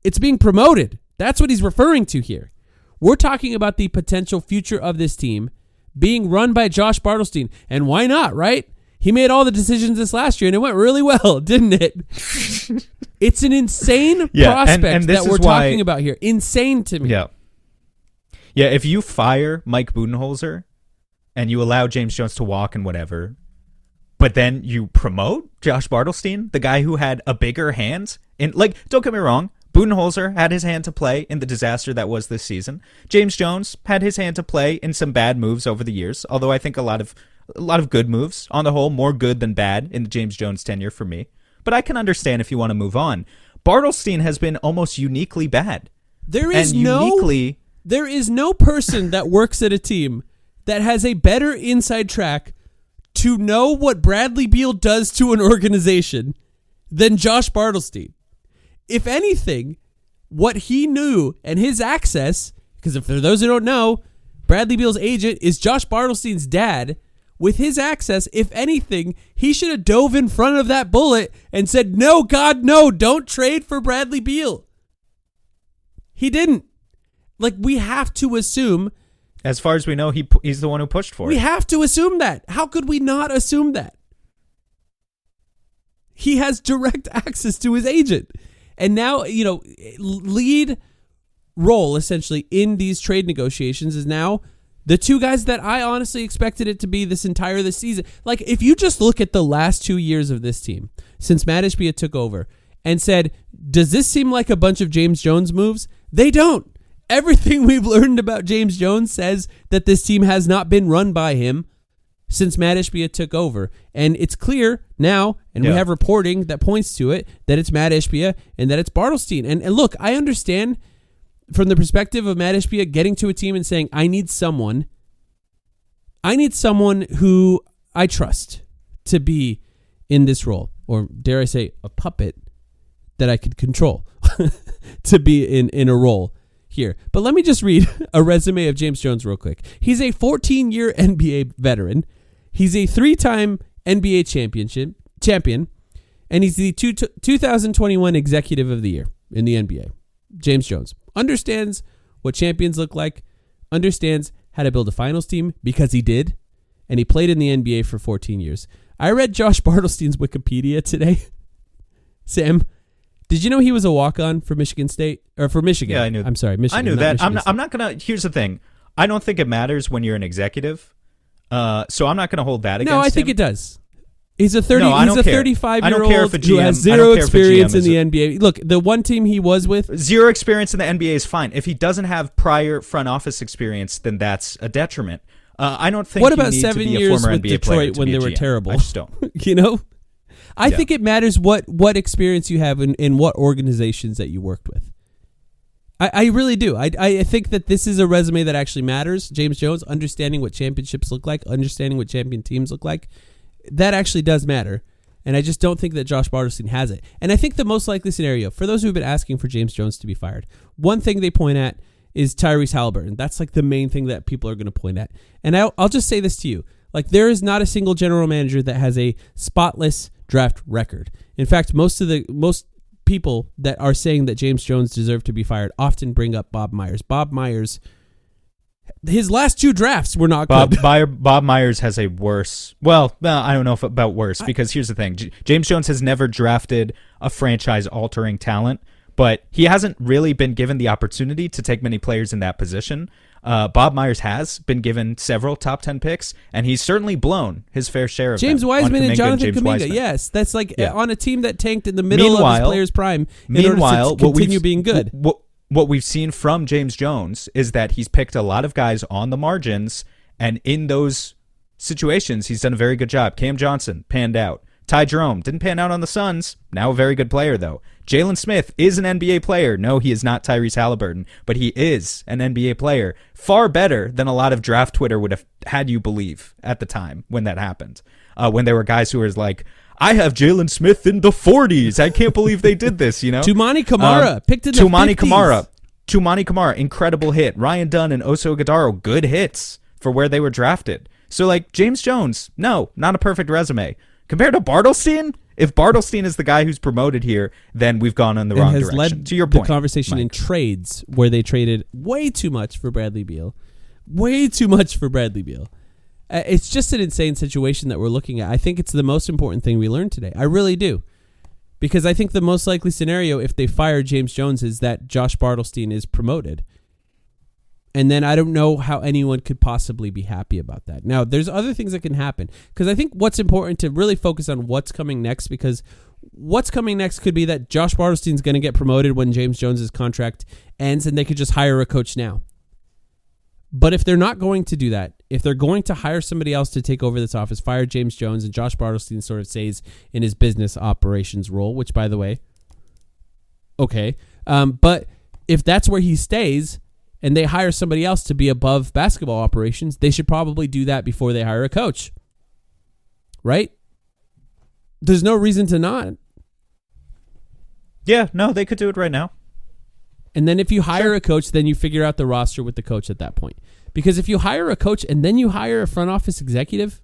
It's being promoted. That's what he's referring to here. We're talking about the potential future of this team being run by Josh Bartelstein. And why not, right? He made all the decisions this last year, and it went really well, didn't it? It's an insane prospect and that we're talking about here. Insane to me. Yeah. Yeah, if you fire Mike Budenholzer and you allow James Jones to walk and whatever, but then you promote Josh Bartelstein, the guy who had a bigger hand in, like, don't get me wrong, Budenholzer had his hand to play in the disaster that was this season. James Jones had his hand to play in some bad moves over the years, although I think a lot of good moves on the whole, more good than bad in the James Jones tenure for me. But I can understand if you want to move on. Bartelstein has been almost uniquely bad. There is no person that works at a team that has a better inside track to know what Bradley Beal does to an organization than Josh Bartelstein. If anything, what he knew and his access, because for those who don't know, Bradley Beal's agent is Josh Bartelstein's dad. with his access, if anything, he should have dove in front of that bullet and said, no, God, no, don't trade for Bradley Beal. He didn't. Like, we have to assume. As far as we know, he's the one who pushed for it. We have to assume that. How could we not assume that? He has direct access to his agent. And now, lead role, essentially, in these trade negotiations is now the two guys that I honestly expected it to be this season. Like, if you just look at the last 2 years of this team, since Matt Ishbia took over, and said, does this seem like a bunch of James Jones moves? They don't. Everything we've learned about James Jones says that this team has not been run by him since Matt Ishbia took over. And it's clear now, and we have reporting that points to it, that it's Matt Ishbia and that it's Bartelstein. And look, I understand from the perspective of Matt Ishbia getting to a team and saying, I need someone who I trust to be in this role, or dare I say, a puppet that I could control to be in a role here. But let me just read a resume of James Jones real quick. He's a 14-year NBA veteran. He's a 3-time NBA champion, and he's the 2021 Executive of the Year in the NBA. James Jones understands what champions look like, understands how to build a finals team because he did, and he played in the NBA for 14 years. I read Josh Bartelstein's Wikipedia today. Sam, did you know he was a walk-on for Michigan State? Or for Michigan? Yeah, I knew. I'm sorry, Michigan. I knew that. I'm not going to... Here's the thing. I don't think it matters when you're an executive, so I'm not going to hold that against him. No, I think it does. He's a 35-year-old who has zero experience in the NBA. Look, the one team he was with... Zero experience in the NBA is fine. If he doesn't have prior front office experience, then that's a detriment. I don't think what about you need 7 to be a years former with NBA Detroit when they were GM. terrible? I just don't. I think it matters what experience you have in what organizations that you worked with. I really do. I think that this is a resume that actually matters. James Jones, understanding what championships look like, understanding what champion teams look like, that actually does matter. And I just don't think that Josh Bartelstein has it. And I think the most likely scenario, for those who have been asking for James Jones to be fired, one thing they point at is Tyrese Halliburton. That's like the main thing that people are going to point at. And I'll just say this to you. Like, there is not a single general manager that has a spotless draft record. In fact, most people that are saying that James Jones deserved to be fired often bring up Bob Myers. Bob Myers, his last 2 drafts were not good. Bob Myers has a worse... Well, I don't know about worse, because here's the thing. James Jones has never drafted a franchise-altering talent, but he hasn't really been given the opportunity to take many players in that position. Bob Myers has been given several top 10 picks, and he's certainly blown his fair share of James them. Wiseman and Jonathan Kuminga. Yes, that's like on a team that tanked in the middle of his player's prime in order to continue being good. What we've seen from James Jones is that he's picked a lot of guys on the margins, and in those situations, he's done a very good job. Cam Johnson panned out. Ty Jerome didn't pan out on the Suns. Now a very good player, though. Jalen Smith is an NBA player. No, he is not Tyrese Halliburton, but he is an NBA player. Far better than a lot of draft Twitter would have had you believe at the time when that happened. When there were guys who were like, I have Jalen Smith in the 40s. I can't believe they did this, Tumani Kamara, picked in the 50s. Tumani Kamara, incredible hit. Ryan Dunn and Oso Ighodaro, good hits for where they were drafted. So, like, James Jones, no, not a perfect resume. Compared to Bartelstein, if Bartelstein is the guy who's promoted here, then we've gone in the wrong direction. Led to your point, the conversation Mike. in trades where they traded way too much for Bradley Beal. Way too much for Bradley Beal. It's just an insane situation that we're looking at. I think it's the most important thing we learned today. I really do. Because I think the most likely scenario if they fire James Jones is that Josh Bartelstein is promoted. And then I don't know how anyone could possibly be happy about that. Now, there's other things that can happen. Because I think what's important to really focus on what's coming next, because what's coming next could be that Josh Bartelstein's going to get promoted when James Jones's contract ends and they could just hire a coach now. But if they're not going to do that, if they're going to hire somebody else to take over this office, fire James Jones, and Josh Bartelstein sort of stays in his business operations role, which, by the way, okay. But if that's where he stays and they hire somebody else to be above basketball operations, they should probably do that before they hire a coach. Right? There's no reason to not. Yeah, no, they could do it right now. And then if you hire a coach, then you figure out the roster with the coach at that point. Because if you hire a coach and then you hire a front office executive,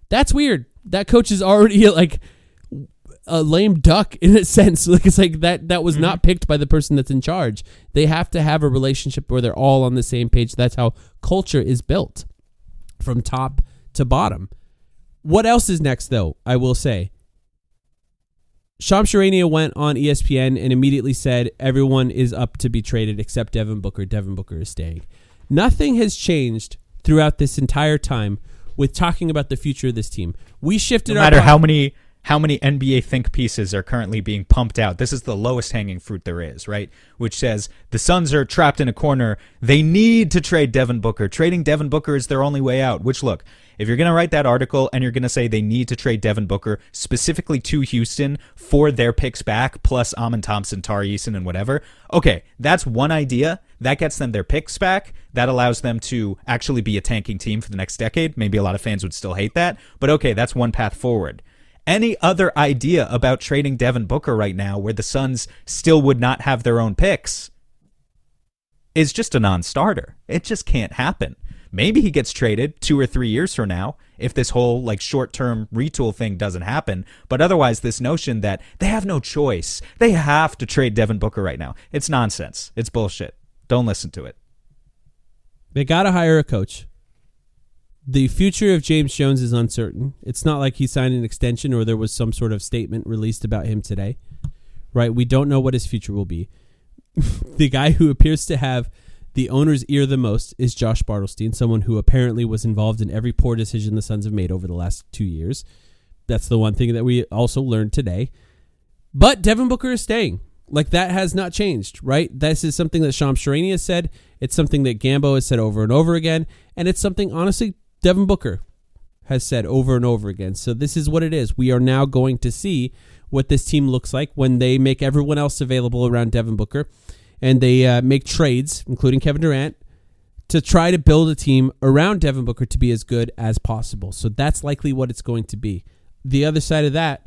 That's weird. That coach is already like a lame duck in a sense. Like it's like that was not picked by the person that's in charge. They have to have a relationship where they're all on the same page. That's how culture is built from top to bottom. What else is next, though? I will say, Sham went on ESPN and immediately said everyone is up to be traded except Devin Booker. Devin Booker is staying. Nothing has changed throughout this entire time with talking about the future of this team. We shifted no matter how many NBA think pieces are currently being pumped out. This is the lowest hanging fruit there is, right? Which says the Suns are trapped in a corner. They need to trade Devin Booker. Trading Devin Booker is their only way out. Which, look, if you're going to write that article and you're going to say they need to trade Devin Booker specifically to Houston for their picks back, plus Amon Thompson, Tari Eason, and whatever, okay, that's one idea. That gets them their picks back. That allows them to actually be a tanking team for the next decade. Maybe a lot of fans would still hate that, but okay, that's one path forward. Any other idea about trading Devin Booker right now where the Suns still would not have their own picks is just a non-starter. It just can't happen. Maybe he gets traded 2 or 3 years from now if this whole like short-term retool thing doesn't happen. But otherwise, this notion that they have no choice, they have to trade Devin Booker right now, it's nonsense. It's bullshit. Don't listen to it. They got to hire a coach. The future of James Jones is uncertain. It's not like he signed an extension or there was some sort of statement released about him today, right? We don't know what his future will be. The guy who appears to have the owner's ear the most is Josh Bartlestein, someone who apparently was involved in every poor decision the Suns have made over the last 2 years. That's the one thing that we also learned today. But Devin Booker is staying. Like, that has not changed, right? This is something that Sham has said. It's something that Gambo has said over and over again. And it's something, honestly, Devin Booker has said over and over again. So this is what it is. We are now going to see what this team looks like when they make everyone else available around Devin Booker and they make trades, including Kevin Durant, to try to build a team around Devin Booker to be as good as possible. So that's likely what it's going to be. The other side of that,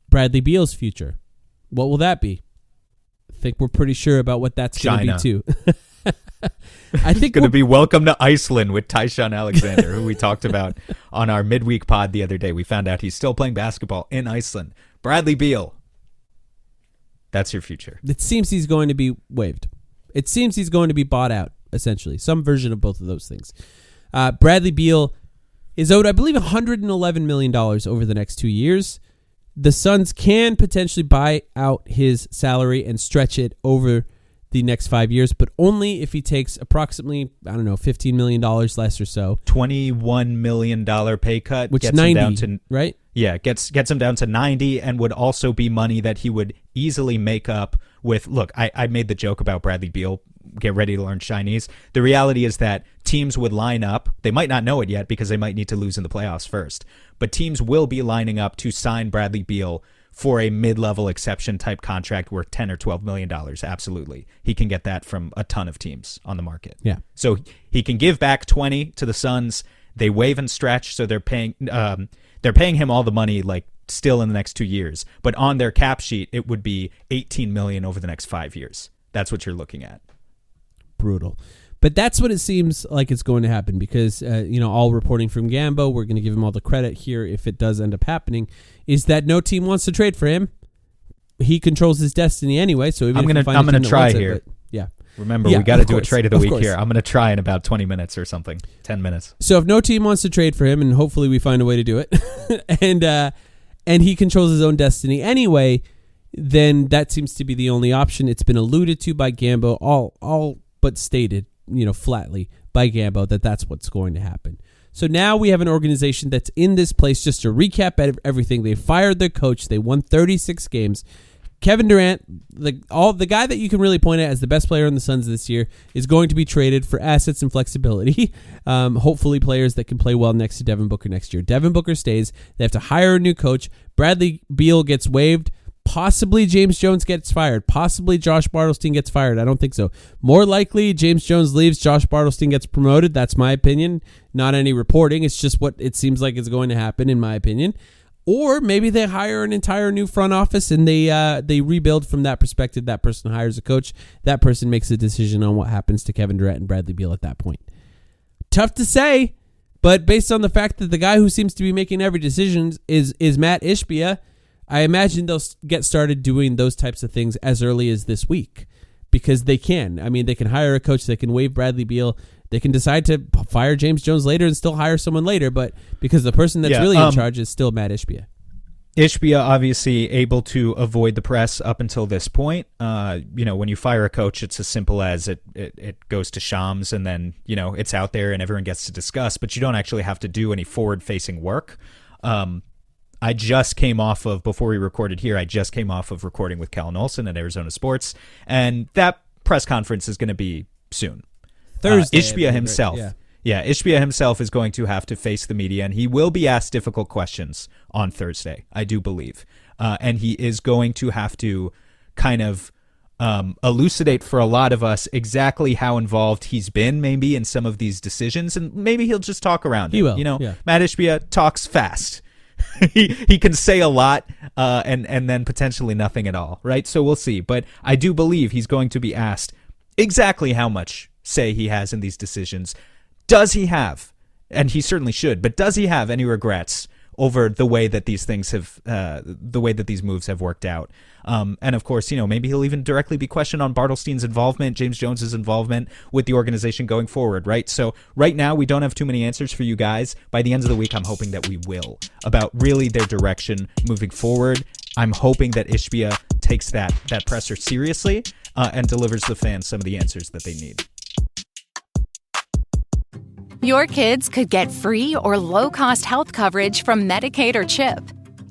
Bradley Beal's future. What will that be? I think we're pretty sure about what that's going to be too. I think going to be Welcome to Iceland with Tyshawn Alexander, who we talked about on our midweek pod the other day. We found out he's still playing basketball in Iceland. Bradley Beal. That's your future. It seems he's going to be waived. It seems he's going to be bought out, essentially. Some version of both of those things. Bradley Beal is owed, I believe, $111 million over the next 2 years. The Suns can potentially buy out his salary and stretch it over the next 5 years, but only if he takes approximately, $15 million less or so. $21 million pay cut. Which gets 90, him down to, right? Yeah, gets him down to 90 and would also be money that he would easily make up with. Look, I made the joke about Bradley Beal, get ready to learn Chinese. The reality is that teams would line up. They might not know it yet because they might need to lose in the playoffs first, but teams will be lining up to sign Bradley Beal for a mid-level exception type contract worth $10 or $12 million. Absolutely. He can get that from a ton of teams on the market. Yeah. So he can give back 20 to the Suns. They waive and stretch, so they're paying him all the money like still in the next 2 years. But on their cap sheet, it would be $18 million over the next 5 years. That's what you're looking at. Brutal. But that's what it seems like it's going to happen because, all reporting from Gambo, we're going to give him all the credit here if it does end up happening, is that no team wants to trade for him. He controls his destiny anyway, so I'm going to try here. Yeah. Remember, we got to do a trade of the week here. I'm going to try in about 20 minutes or something, 10 minutes. So if no team wants to trade for him, and hopefully we find a way to do it, and he controls his own destiny anyway, then that seems to be the only option. It's been alluded to by Gambo, all but stated, flatly by Gambo that that's what's going to happen. So now we have an organization that's in this place. Just to recap everything, they fired their coach. They won 36 games. Kevin Durant, the guy that you can really point at as the best player on the Suns this year, is going to be traded for assets and flexibility. Hopefully players that can play well next to Devin Booker next year. Devin Booker stays. They have to hire a new coach. Bradley Beal gets waived. Possibly James Jones gets fired. Possibly Josh Bartlestein gets fired. I don't think so. More likely, James Jones leaves. Josh Bartlestein gets promoted. That's my opinion. Not any reporting. It's just what it seems like is going to happen, in my opinion. Or maybe they hire an entire new front office and they rebuild from that perspective. That person hires a coach. That person makes a decision on what happens to Kevin Durant and Bradley Beal at that point. Tough to say, But based on the fact that the guy who seems to be making every decision is Matt Ishbia, I imagine they'll get started doing those types of things as early as this week because they can. I mean, they can hire a coach. They can waive Bradley Beal. They can decide to fire James Jones later and still hire someone later. But because the person that's really in charge is still Matt Ishbia. Ishbia obviously able to avoid the press up until this point. When you fire a coach, it's as simple as it goes to Shams and then, it's out there and everyone gets to discuss, but you don't actually have to do any forward-facing work. I just came off of, before we recorded here, recording with Kellen Olson at Arizona Sports, and that press conference is going to be soon. Thursday. Ishbia himself. Right? Yeah, Ishbia himself is going to have to face the media, and he will be asked difficult questions on Thursday, I do believe. And he is going to have to kind of elucidate for a lot of us exactly how involved he's been maybe in some of these decisions, and maybe he'll just talk around He it. will, yeah. Matt Ishbia talks fast. he can say a lot and then potentially nothing at all, right? So we'll see. But I do believe he's going to be asked exactly how much say he has in these decisions. Does he have, and he certainly should, but does he have any regrets over the way that these things have, the way that these moves have worked out? And of course, maybe he'll even directly be questioned on Bartelstein's involvement, James Jones's involvement with the organization going forward, right? So right now, we don't have too many answers for you guys. By the end of the week, I'm hoping that we will, about really their direction moving forward. I'm hoping that Ishbia takes that presser seriously and delivers the fans some of the answers that they need. Your kids could get free or low-cost health coverage from Medicaid or CHIP.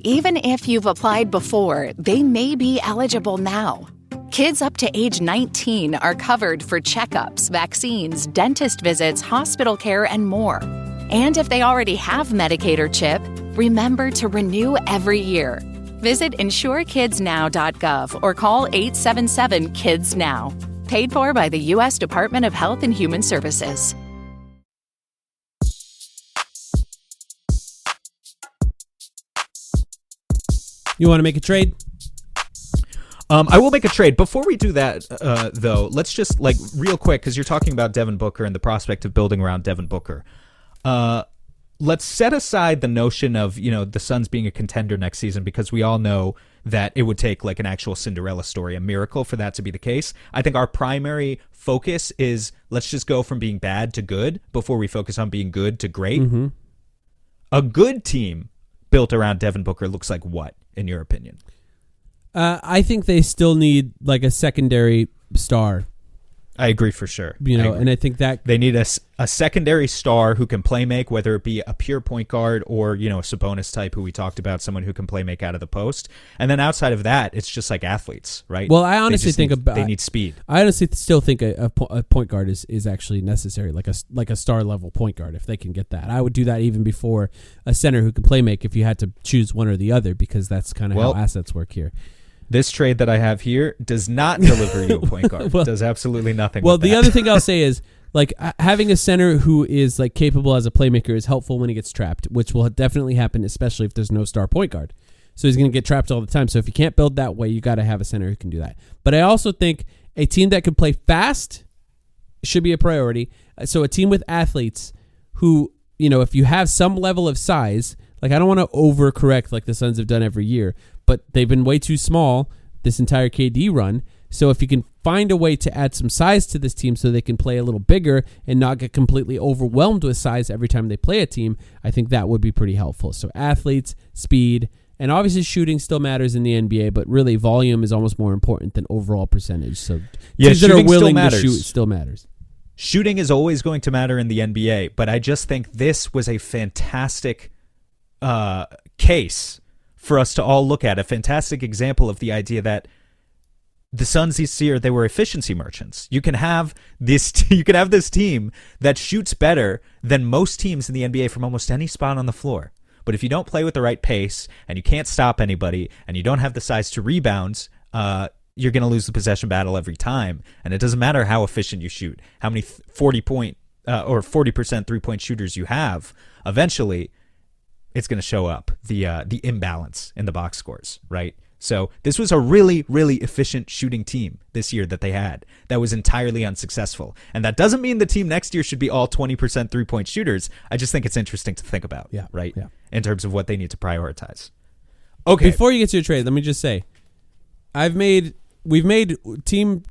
Even if you've applied before, they may be eligible now. Kids up to age 19 are covered for checkups, vaccines, dentist visits, hospital care, and more. And if they already have Medicaid or CHIP, remember to renew every year. Visit insurekidsnow.gov or call 877-KIDS-NOW. Paid for by the U.S. Department of Health and Human Services. You want to make a trade? I will make a trade. Before we do that, though, let's just, real quick, because you're talking about Devin Booker and the prospect of building around Devin Booker. Let's set aside the notion of, the Suns being a contender next season, because we all know that it would take, an actual Cinderella story, a miracle for that to be the case. I think our primary focus is let's just go from being bad to good before we focus on being good to great. Mm-hmm. A good team built around Devin Booker looks like what, in your opinion? I think they still need a secondary star. I agree for sure. And I think that they need a secondary star who can play make, whether it be a pure point guard or, a Sabonis type who we talked about, someone who can play make out of the post. And then outside of that, it's just like athletes, right? Well, I honestly think they need speed. I honestly still think a point guard is actually necessary, like a star level point guard, if they can get that. I would do that even before a center who can play make if you had to choose one or the other, because that's kind of how assets work here. This trade that I have here does not deliver you a point guard. Does absolutely nothing. Well, the other thing I'll say is having a center who is capable as a playmaker is helpful when he gets trapped, which will definitely happen, especially if there's no star point guard. So he's going to get trapped all the time. So if you can't build that way, you got to have a center who can do that. But I also think a team that can play fast should be a priority. So a team with athletes who, if you have some level of size, I don't want to overcorrect like the Suns have done every year, but they've been way too small this entire KD run. So if you can find a way to add some size to this team so they can play a little bigger and not get completely overwhelmed with size every time they play a team, I think that would be pretty helpful. So athletes, speed, and obviously shooting still matters in the NBA, but really volume is almost more important than overall percentage. So teams that are willing to shoot still matters. Shooting is always going to matter in the NBA, but I just think this was a fantastic case for us to all look at, a fantastic example of the idea that the Suns this year, they were efficiency merchants. You can have this team that shoots better than most teams in the NBA from almost any spot on the floor. But if you don't play with the right pace and you can't stop anybody and you don't have the size to rebound, you're going to lose the possession battle every time. And it doesn't matter how efficient you shoot, how many 40% 3-point shooters you have. Eventually, it's going to show up, the imbalance in the box scores, right? So this was a really, really efficient shooting team this year that they had that was entirely unsuccessful. And that doesn't mean the team next year should be all 20% three-point shooters. I just think it's interesting to think about, right? Yeah. In terms of what they need to prioritize. Okay. Before you get to your trade, let me just say, we've made team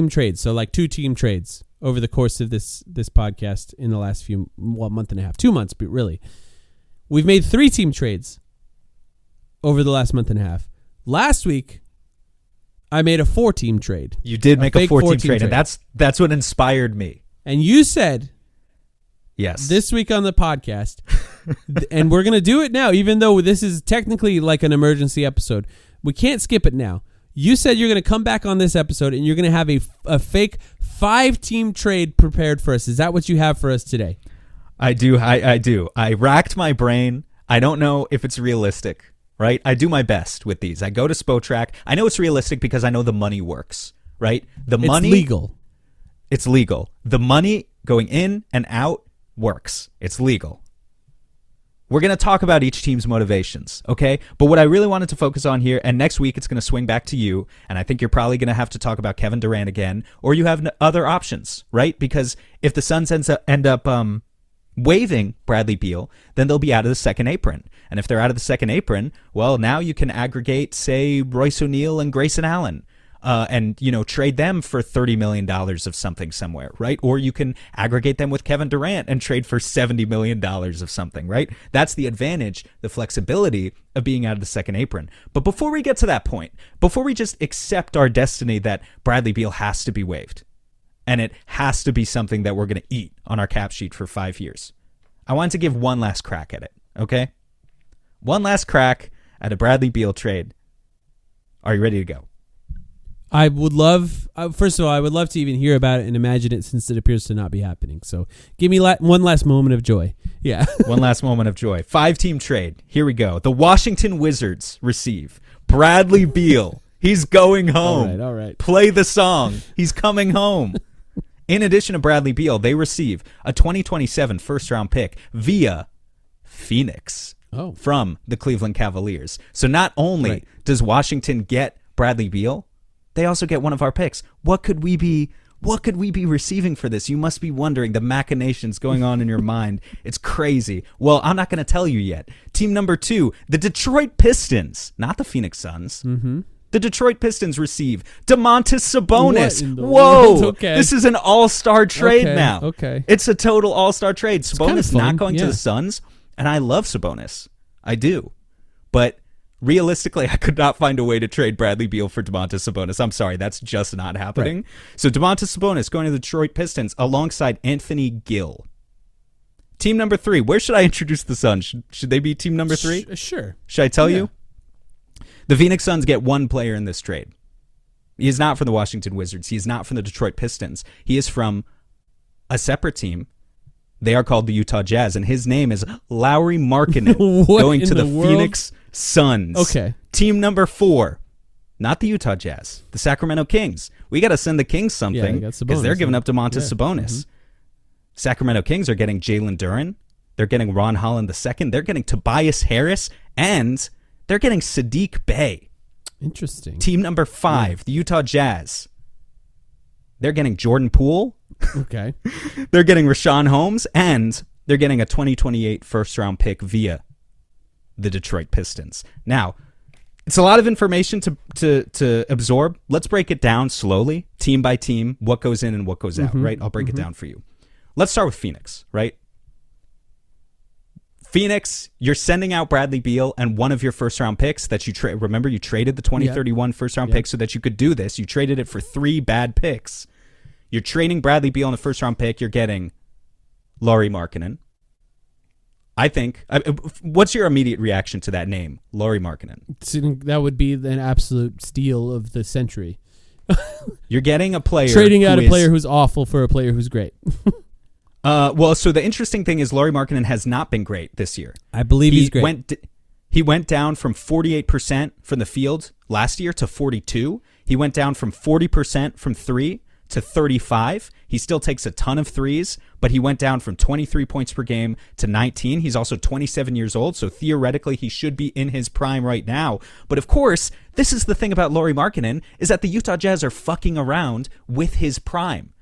trades, so like 2 team trades over the course of this podcast in the last month and a half, 2 months, but really. We've made 3 team trades over the last month and a half. Last week, I made a 4-team trade. You did make a 4-team trade, and that's what inspired me. And you said, yes, this week on the podcast, and we're going to do it now, even though this is technically like an emergency episode. We can't skip it now. You said you're going to come back on this episode, and you're going to have a fake 5-team trade prepared for us. Is that what you have for us today? I do. I do. I racked my brain. I don't know if it's realistic. Right? I do my best with these. I go to Spotrac. I know it's realistic because I know the money works, right? It's legal. It's legal. The money going in and out works. It's legal. We're going to talk about each team's motivations, okay? But what I really wanted to focus on here, and next week it's going to swing back to you, and I think you're probably going to have to talk about Kevin Durant again, or you have other options, right? Because if the Suns end up waiving Bradley Beal, then they'll be out of the second apron. And if they're out of the second apron, well, now you can aggregate, say, Royce O'Neal and Grayson Allen, and trade them for $30 million of something somewhere, right? Or you can aggregate them with Kevin Durant and trade for $70 million of something, right? That's the advantage, the flexibility of being out of the second apron. But before we get to that point, before we just accept our destiny that Bradley Beal has to be waived, and it has to be something that we're going to eat on our cap sheet for 5 years, I wanted to give one last crack at it, okay? One last crack at a Bradley Beal trade. Are you ready to go? I would love, first of all, I would love to even hear about it and imagine it since it appears to not be happening. So give me one last moment of joy. Yeah. One last moment of joy. 5-team trade. Here we go. The Washington Wizards receive Bradley Beal. He's going home. All right. Play the song. He's coming home. In addition to Bradley Beal, they receive a 2027 first-round pick via Phoenix from the Cleveland Cavaliers. So not only does Washington get Bradley Beal, they also get one of our picks. What could we be receiving for this? You must be wondering the machinations going on in your mind. It's crazy. Well, I'm not going to tell you yet. Team number 2, the Detroit Pistons, not the Phoenix Suns. Mm-hmm. The Detroit Pistons receive DeMontis Sabonis. Whoa. Okay. This is an all-star trade now. Okay. It's a total all-star trade. Sabonis not going to Yeah. the Suns, and I love Sabonis. I do. But realistically, I could not find a way to trade Bradley Beal for DeMontis Sabonis. I'm sorry, that's just not happening. Right. So DeMontis Sabonis going to the Detroit Pistons alongside Anthony Gill. Team number 3. Where should I introduce the Suns? Should they be team number 3? Sure. Should I tell you? The Phoenix Suns get one player in this trade. He is not from the Washington Wizards. He is not from the Detroit Pistons. He is from a separate team. They are called the Utah Jazz, and his name is Lauri Markkanen, going to the Phoenix Suns. Okay. Team number 4, not the Utah Jazz, the Sacramento Kings. We got to send the Kings something because they're giving up DeMontis Sabonis. Mm-hmm. Sacramento Kings are getting Jalen Duren. They're getting Ron Holland II. They're getting Tobias Harris, and they're getting Sadiq Bey. Interesting. Team number 5, the Utah Jazz. They're getting Jordan Poole. Okay. They're getting Rashawn Holmes, and they're getting a 2028 first-round pick via the Detroit Pistons. Now, it's a lot of information to absorb. Let's break it down slowly, team by team, what goes in and what goes out, right? I'll break it down for you. Let's start with Phoenix, right? Phoenix, you're sending out Bradley Beal and one of your first-round picks that you remember you traded the 2031 first-round pick so that you could do this. You traded it for 3 bad picks. You're trading Bradley Beal in the first-round pick. You're getting Lauri Markkanen. I think. What's your immediate reaction to that name, Lauri Markkanen? That would be an absolute steal of the century. You're getting a player. Trading out a player who's awful for a player who's great. Well, so the interesting thing is Lauri Markkanen has not been great this year. I believe he's great. He went down from 48% from the field last year to 42%. He went down from 40% from 3 to 35. He still takes a ton of threes, but he went down from 23 points per game to 19. He's also 27 years old, so theoretically he should be in his prime right now. But of course, this is the thing about Lauri Markkanen, is that the Utah Jazz are fucking around with his prime.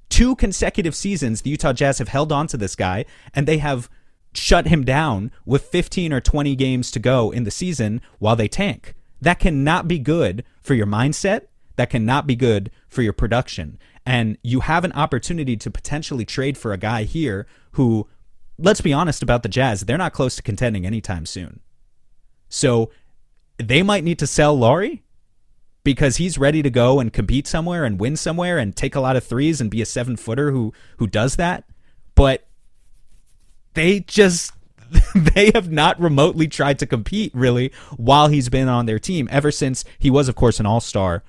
2 consecutive seasons, the Utah Jazz have held on to this guy, and they have shut him down with 15 or 20 games to go in the season while they tank. That cannot be good for your mindset. That cannot be good for your production. And you have an opportunity to potentially trade for a guy here who, let's be honest about the Jazz, they're not close to contending anytime soon. So they might need to sell Lauri because he's ready to go and compete somewhere and win somewhere and take a lot of threes and be a 7-footer who does that. But they have not remotely tried to compete really while he's been on their team ever since he was, of course, an all-star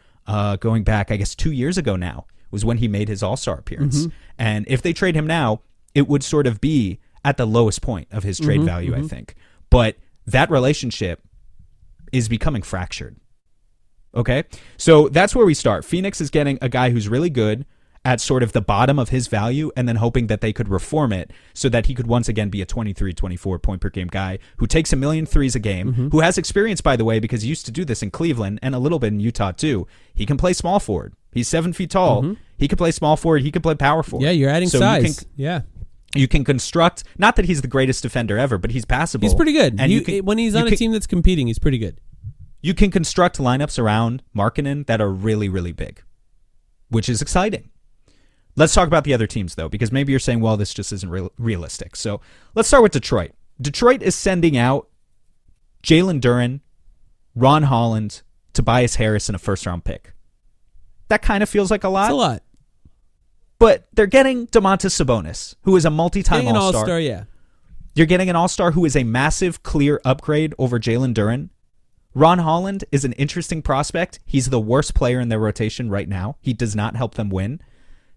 going back, I guess, 2 years ago now was when he made his all-star appearance. And if they trade him now, it would sort of be at the lowest point of his trade value, I think. But that relationship is becoming fractured. Okay? So that's where we start. Phoenix is getting a guy who's really good at sort of the bottom of his value and then hoping that they could reform it so that he could once again be a 23, 24 point per game guy who takes 1 million threes a game, who has experience, by the way, because he used to do this in Cleveland and a little bit in Utah too. He can play small forward. He's 7 feet tall. He can play small forward. He can play power forward. Yeah, you're adding size. You can construct, not that he's the greatest defender ever, but he's passable. He's pretty good. And when he's on a team that's competing, he's pretty good. You can construct lineups around Markkanen that are really, really big, which is exciting. Let's talk about the other teams, though, because maybe you're saying, well, this just isn't realistic. So let's start with Detroit. Detroit is sending out Jalen Duren, Ron Holland, Tobias Harris, and a first-round pick. That kind of feels like a lot. It's a lot. But they're getting Domantas Sabonis, who is a multi-time All-Star. All-Star, yeah. You're getting an All-Star who is a massive, clear upgrade over Jalen Duren. Ron Holland is an interesting prospect. He's the worst player in their rotation right now. He does not help them win.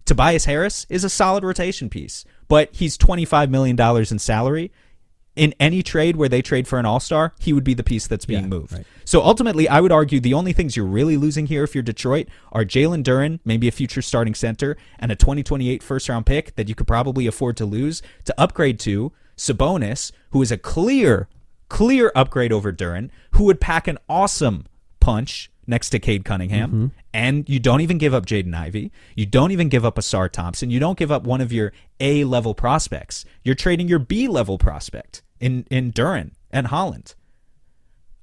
Tobias Harris is a solid rotation piece, but he's $25 million in salary. In any trade where they trade for an all-star, he would be the piece that's being moved. Right. So ultimately, I would argue the only things you're really losing here if you're Detroit are Jalen Duren, maybe a future starting center, and a 2028 first-round pick that you could probably afford to lose to upgrade to Sabonis, who is a clear upgrade over Duren, who would pack an awesome punch next to Cade Cunningham. And you don't even give up Jaden Ivey. You don't even give up Asar Thompson. You don't give up one of your A-level prospects. You're trading your B-level prospect in Duren and Holland.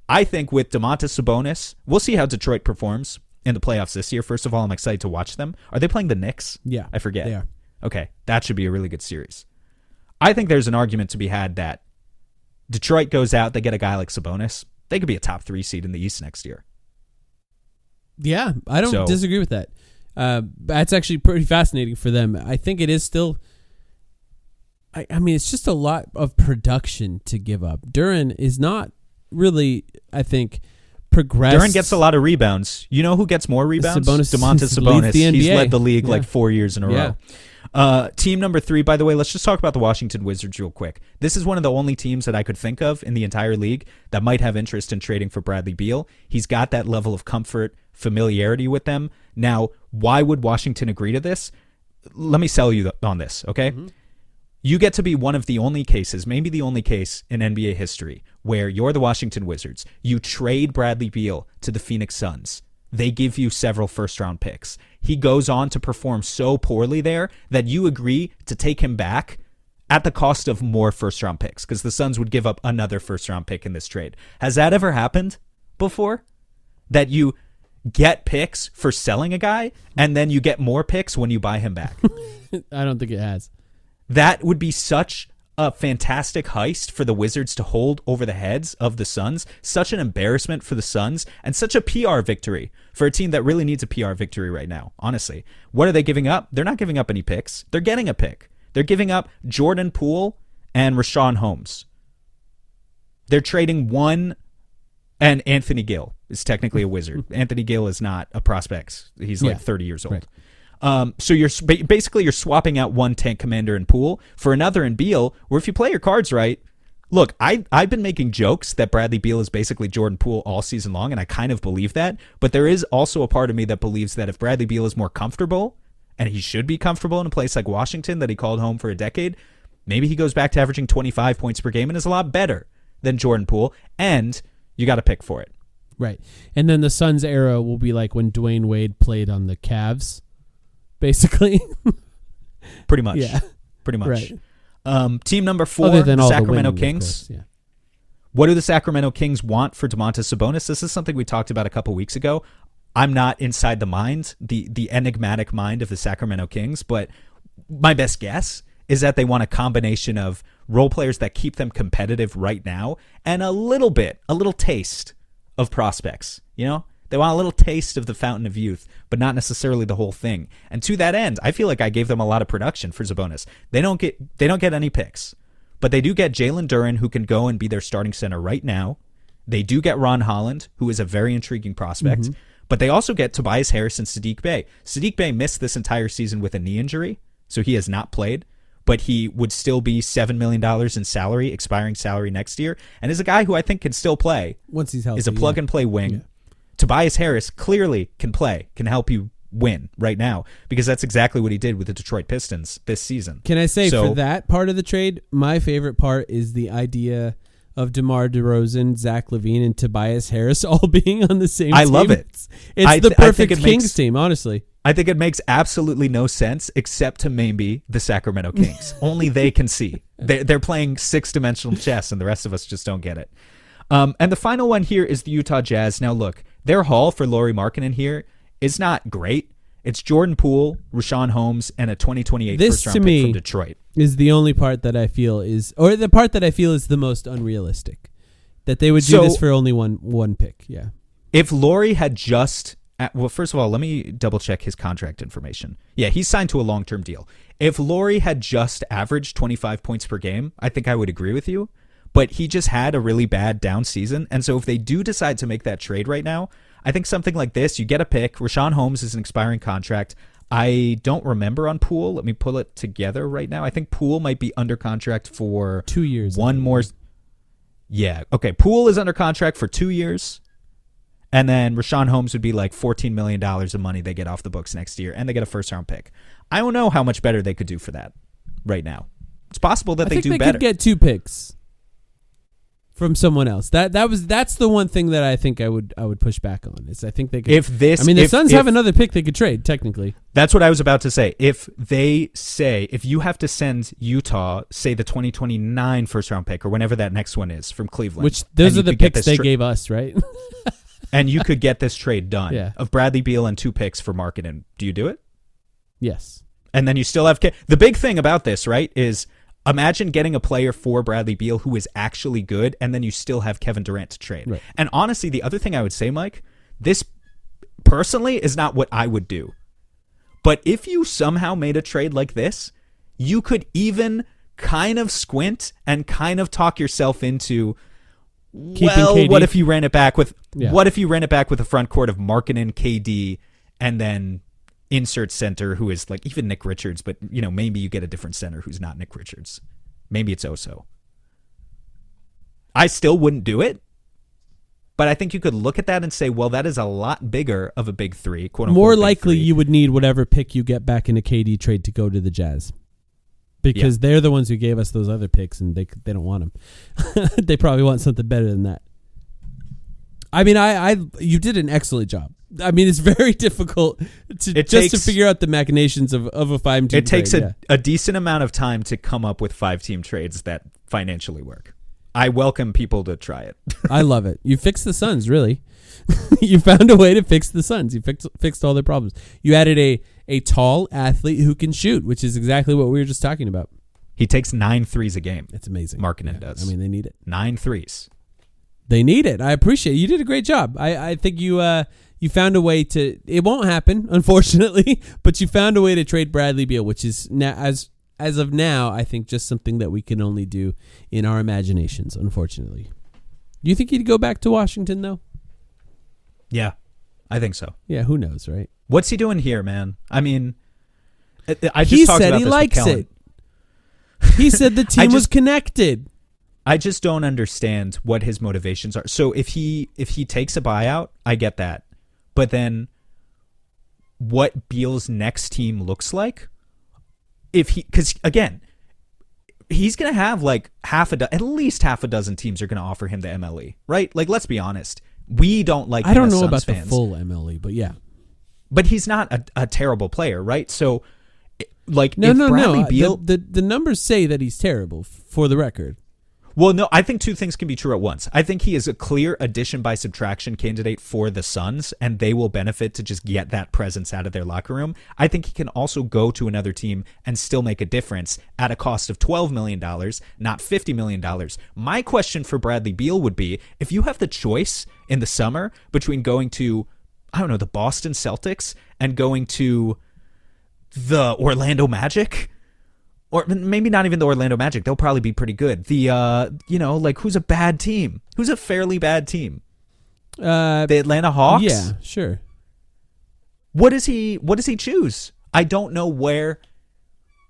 I think with Domantas Sabonis, we'll see how Detroit performs in the playoffs this year. First of all, I'm excited to watch them. Are they playing the Knicks? Yeah. I forget. They are. Okay, that should be a really good series. I think there's an argument to be had that Detroit goes out, they get a guy like Sabonis. They could be a top 3 seed in the East next year. Yeah, I don't disagree with that. That's actually pretty fascinating for them. I think it is still... I mean, it's just a lot of production to give up. Duren is not really, I think, progressed. Duren gets a lot of rebounds. You know who gets more rebounds? Domantas Sabonis. He's led the league like 4 years in a row. Team number 3, by the way, let's just talk about the Washington Wizards real quick. This is one of the only teams that I could think of in the entire league that might have interest in trading for Bradley Beal. He's got that level of comfort, familiarity with them. Now, why would Washington agree to this? Let me sell you on this, okay? You get to be one of the only cases, maybe the only case in NBA history, where you're the Washington Wizards. You trade Bradley Beal to the Phoenix Suns. They give you several first-round picks. He goes on to perform so poorly there that you agree to take him back at the cost of more first-round picks because the Suns would give up another first-round pick in this trade. Has that ever happened before? That you get picks for selling a guy and then you get more picks when you buy him back? I don't think it has. That would be such a fantastic heist for the Wizards to hold over the heads of the Suns, such an embarrassment for the Suns, and such a PR victory for a team that really needs a PR victory right now, honestly. What are they giving up? They're not giving up any picks. They're getting a pick. They're giving up Jordan Poole and Rashawn Holmes. They're trading one, and Anthony Gill is technically a Wizard. Anthony Gill is not a prospect. He's like 30 years old. Right. So you're basically swapping out one tank commander in Poole for another in Beal, where if you play your cards right, look, I've been making jokes that Bradley Beal is basically Jordan Poole all season long, and I kind of believe that, but there is also a part of me that believes that if Bradley Beal is more comfortable and he should be comfortable in a place like Washington that he called home for a decade, maybe he goes back to averaging 25 points per game and is a lot better than Jordan Poole, and you got to pick for it. Right. And then the Suns era will be like when Dwayne Wade played on the Cavs, basically. Pretty much. Yeah. Pretty much. Right. Team number 4, Other than the all Sacramento the winning, Kings. of course, yeah. What do the Sacramento Kings want for Domantas Sabonis? This is something we talked about a couple weeks ago. I'm not inside the mind, the enigmatic mind of the Sacramento Kings, but my best guess is that they want a combination of role players that keep them competitive right now and a little taste of prospects. You know, they want a little taste of the fountain of youth, but not necessarily the whole thing. And to that end, I feel like I gave them a lot of production for Sabonis. They don't get any picks, but they do get Jalen Duren, who can go and be their starting center right now. They do get Ron Holland, who is a very intriguing prospect, Mm-hmm. but they also get Tobias Harris and Sadiq Bey. Sadiq Bey missed this entire season with a knee injury, so he has not played, but he would still be $7 million in salary, expiring salary next year, and is a guy who I think can still play. Once he's healthy. Is a plug-and-play wing. Yeah. Tobias Harris clearly can play, can help you win right now, because that's exactly what he did with the Detroit Pistons this season. Can I say, for that part of the trade, my favorite part is the idea of DeMar DeRozan, Zach LaVine, and Tobias Harris all being on the same team. I love it. It's the perfect Kings team, honestly. I think it makes absolutely no sense except to maybe the Sacramento Kings. Only they can see. They're playing 6-dimensional chess, and the rest of us just don't get it. And the final one here is the Utah Jazz. Now, look, their haul for Lauri Markkanen here is not great. It's Jordan Poole, Rashawn Holmes, and a 2028 first-round pick from Detroit. Is the only part that I feel is, or the part that I feel is the most unrealistic, that they would do this for only one pick. Yeah. If Lauri had just, well, first of all, let me double check his contract information. Yeah, he's signed to a long-term deal. If Lauri had just averaged 25 points per game, I think I would agree with you. But he just had a really bad down season. And so if they do decide to make that trade right now, I think something like this, you get a pick. Rashawn Holmes is an expiring contract. I don't remember on Poole. Let me pull it together right now. I think Poole might be under contract for 2 years. One more. Yeah. Okay. Poole is under contract for 2 years. And then Rashawn Holmes would be like $14 million of money they get off the books next year. And they get a first-round pick. I don't know how much better they could do for that right now. It's possible that they do better. I think they could get 2 picks from someone else. That's the one thing that I think I would push back on. Is I think they could. The Suns have another pick they could trade technically. That's what I was about to say. If you have to send Utah, say the 2029 first round pick or whenever that next one is from Cleveland, which those are the picks they gave us, right? And you could get this trade done of Bradley Beal and 2 picks for Markkanen. Do you do it? Yes. And then you still have the big thing about this, right, is imagine getting a player for Bradley Beal who is actually good, and then you still have Kevin Durant to trade. Right. And honestly, the other thing I would say, Mike, this personally is not what I would do. But if you somehow made a trade like this, you could even kind of squint and kind of talk yourself into, what if you ran it back with a front court of Markkanen, KD, and then insert center who is like even Nick Richards, but maybe you get a different center who's not Nick Richards. Maybe it's Oso. I still wouldn't do it, but I think you could look at that and say, well, that is a lot bigger of a big 3, quote unquote. More likely you would need whatever pick you get back in a KD trade to go to the Jazz. Because they're the ones who gave us those other picks and they don't want them. They probably want something better than that. I mean, you did an excellent job. I mean, it's very difficult to figure out the machinations of a 5-team trade. It takes a decent amount of time to come up with 5-team trades that financially work. I welcome people to try it. I love it. You fixed the Suns, really. You found a way to fix the Suns. You fixed all their problems. You added a tall athlete who can shoot, which is exactly what we were just talking about. He takes 9 threes a game. It's amazing. Markkanen does. I mean, they need it. 9 threes. They need it. I appreciate it. You did a great job. I think you found a way to. It won't happen, unfortunately, but you found a way to trade Bradley Beal, which is now, as of now, I think just something that we can only do in our imaginations. Unfortunately, do you think he'd go back to Washington though? Yeah, I think so. Yeah, who knows, right? What's he doing here, man? I mean, he said he likes it. He said the team was connected. I just don't understand what his motivations are. So if he takes a buyout, I get that. But then what Beal's next team looks like, because again, he's going to have like at least half a dozen teams are going to offer him the MLE, right? Like, let's be honest. We don't like him I don't as know Suns about fans. the full MLE, but yeah. But he's not a terrible player, right? So, like, No. Beal, The numbers say that he's terrible, for the record. well, no, I think two things can be true at once. I think he is a clear addition by subtraction candidate for the Suns, and they will benefit to just get that presence out of their locker room. I think he can also go to another team and still make a difference at a cost of $12 million, not $50 million. My question for Bradley Beal would be, if you have the choice in the summer between going to, I don't know, the Boston Celtics and going to the Orlando Magic, or maybe not even the Orlando Magic. They'll probably be pretty good. Who's a bad team? Who's a fairly bad team? The Atlanta Hawks? Yeah, sure. What does he choose? I don't know where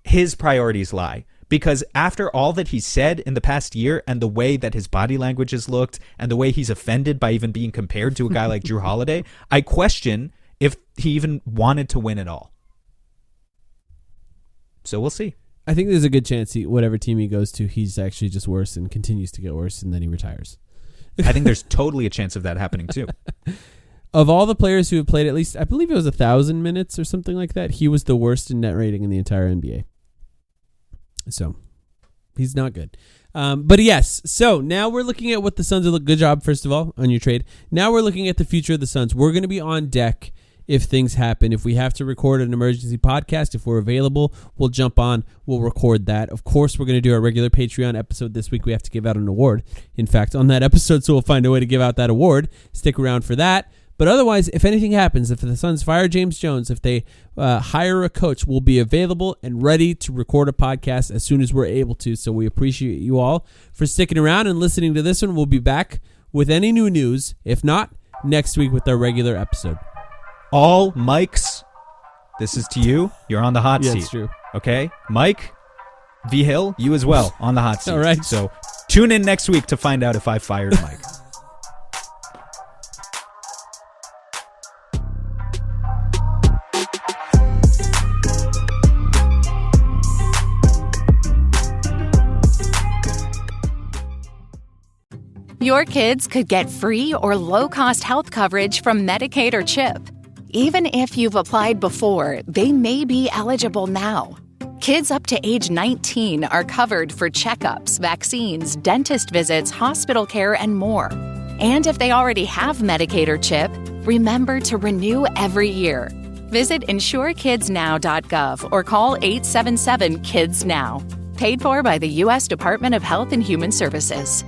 his priorities lie, because after all that he said in the past year and the way that his body language has looked and the way he's offended by even being compared to a guy like Drew Holiday, I question if he even wanted to win at all. So we'll see. I think there's a good chance whatever team he goes to, he's actually just worse and continues to get worse, and then he retires. I think there's totally a chance of that happening too. Of all the players who have played at least, I believe it was 1,000 minutes or something like that, he was the worst in net rating in the entire NBA. So, he's not good. But yes, so now we're looking at what the Suns are. Good job, first of all, on your trade. Now we're looking at the future of the Suns. We're going to be on deck if things happen. If we have to record an emergency podcast, if we're available, we'll jump on, we'll record that. Of course, we're going to do our regular Patreon episode this week. We have to give out an award, in fact, on that episode, so we'll find a way to give out that award. Stick around for that. But otherwise, if anything happens, if the Suns fire James Jones, if they hire a coach, we'll be available and ready to record a podcast as soon as we're able to. So we appreciate you all for sticking around and listening to this one. We'll be back with any new news. If not, next week with our regular episode. All mics, this is to you. You're on the hot seat. That's true. Okay? Mike V. Hill, you as well on the hot seat. All right. So tune in next week to find out if I fired Mike. Your kids could get free or low-cost health coverage from Medicaid or CHIP. Even if you've applied before, they may be eligible now. Kids up to age 19 are covered for checkups, vaccines, dentist visits, hospital care, and more. And if they already have Medicaid or CHIP, remember to renew every year. Visit insurekidsnow.gov or call 877-KIDS-NOW. Paid for by the U.S. Department of Health and Human Services.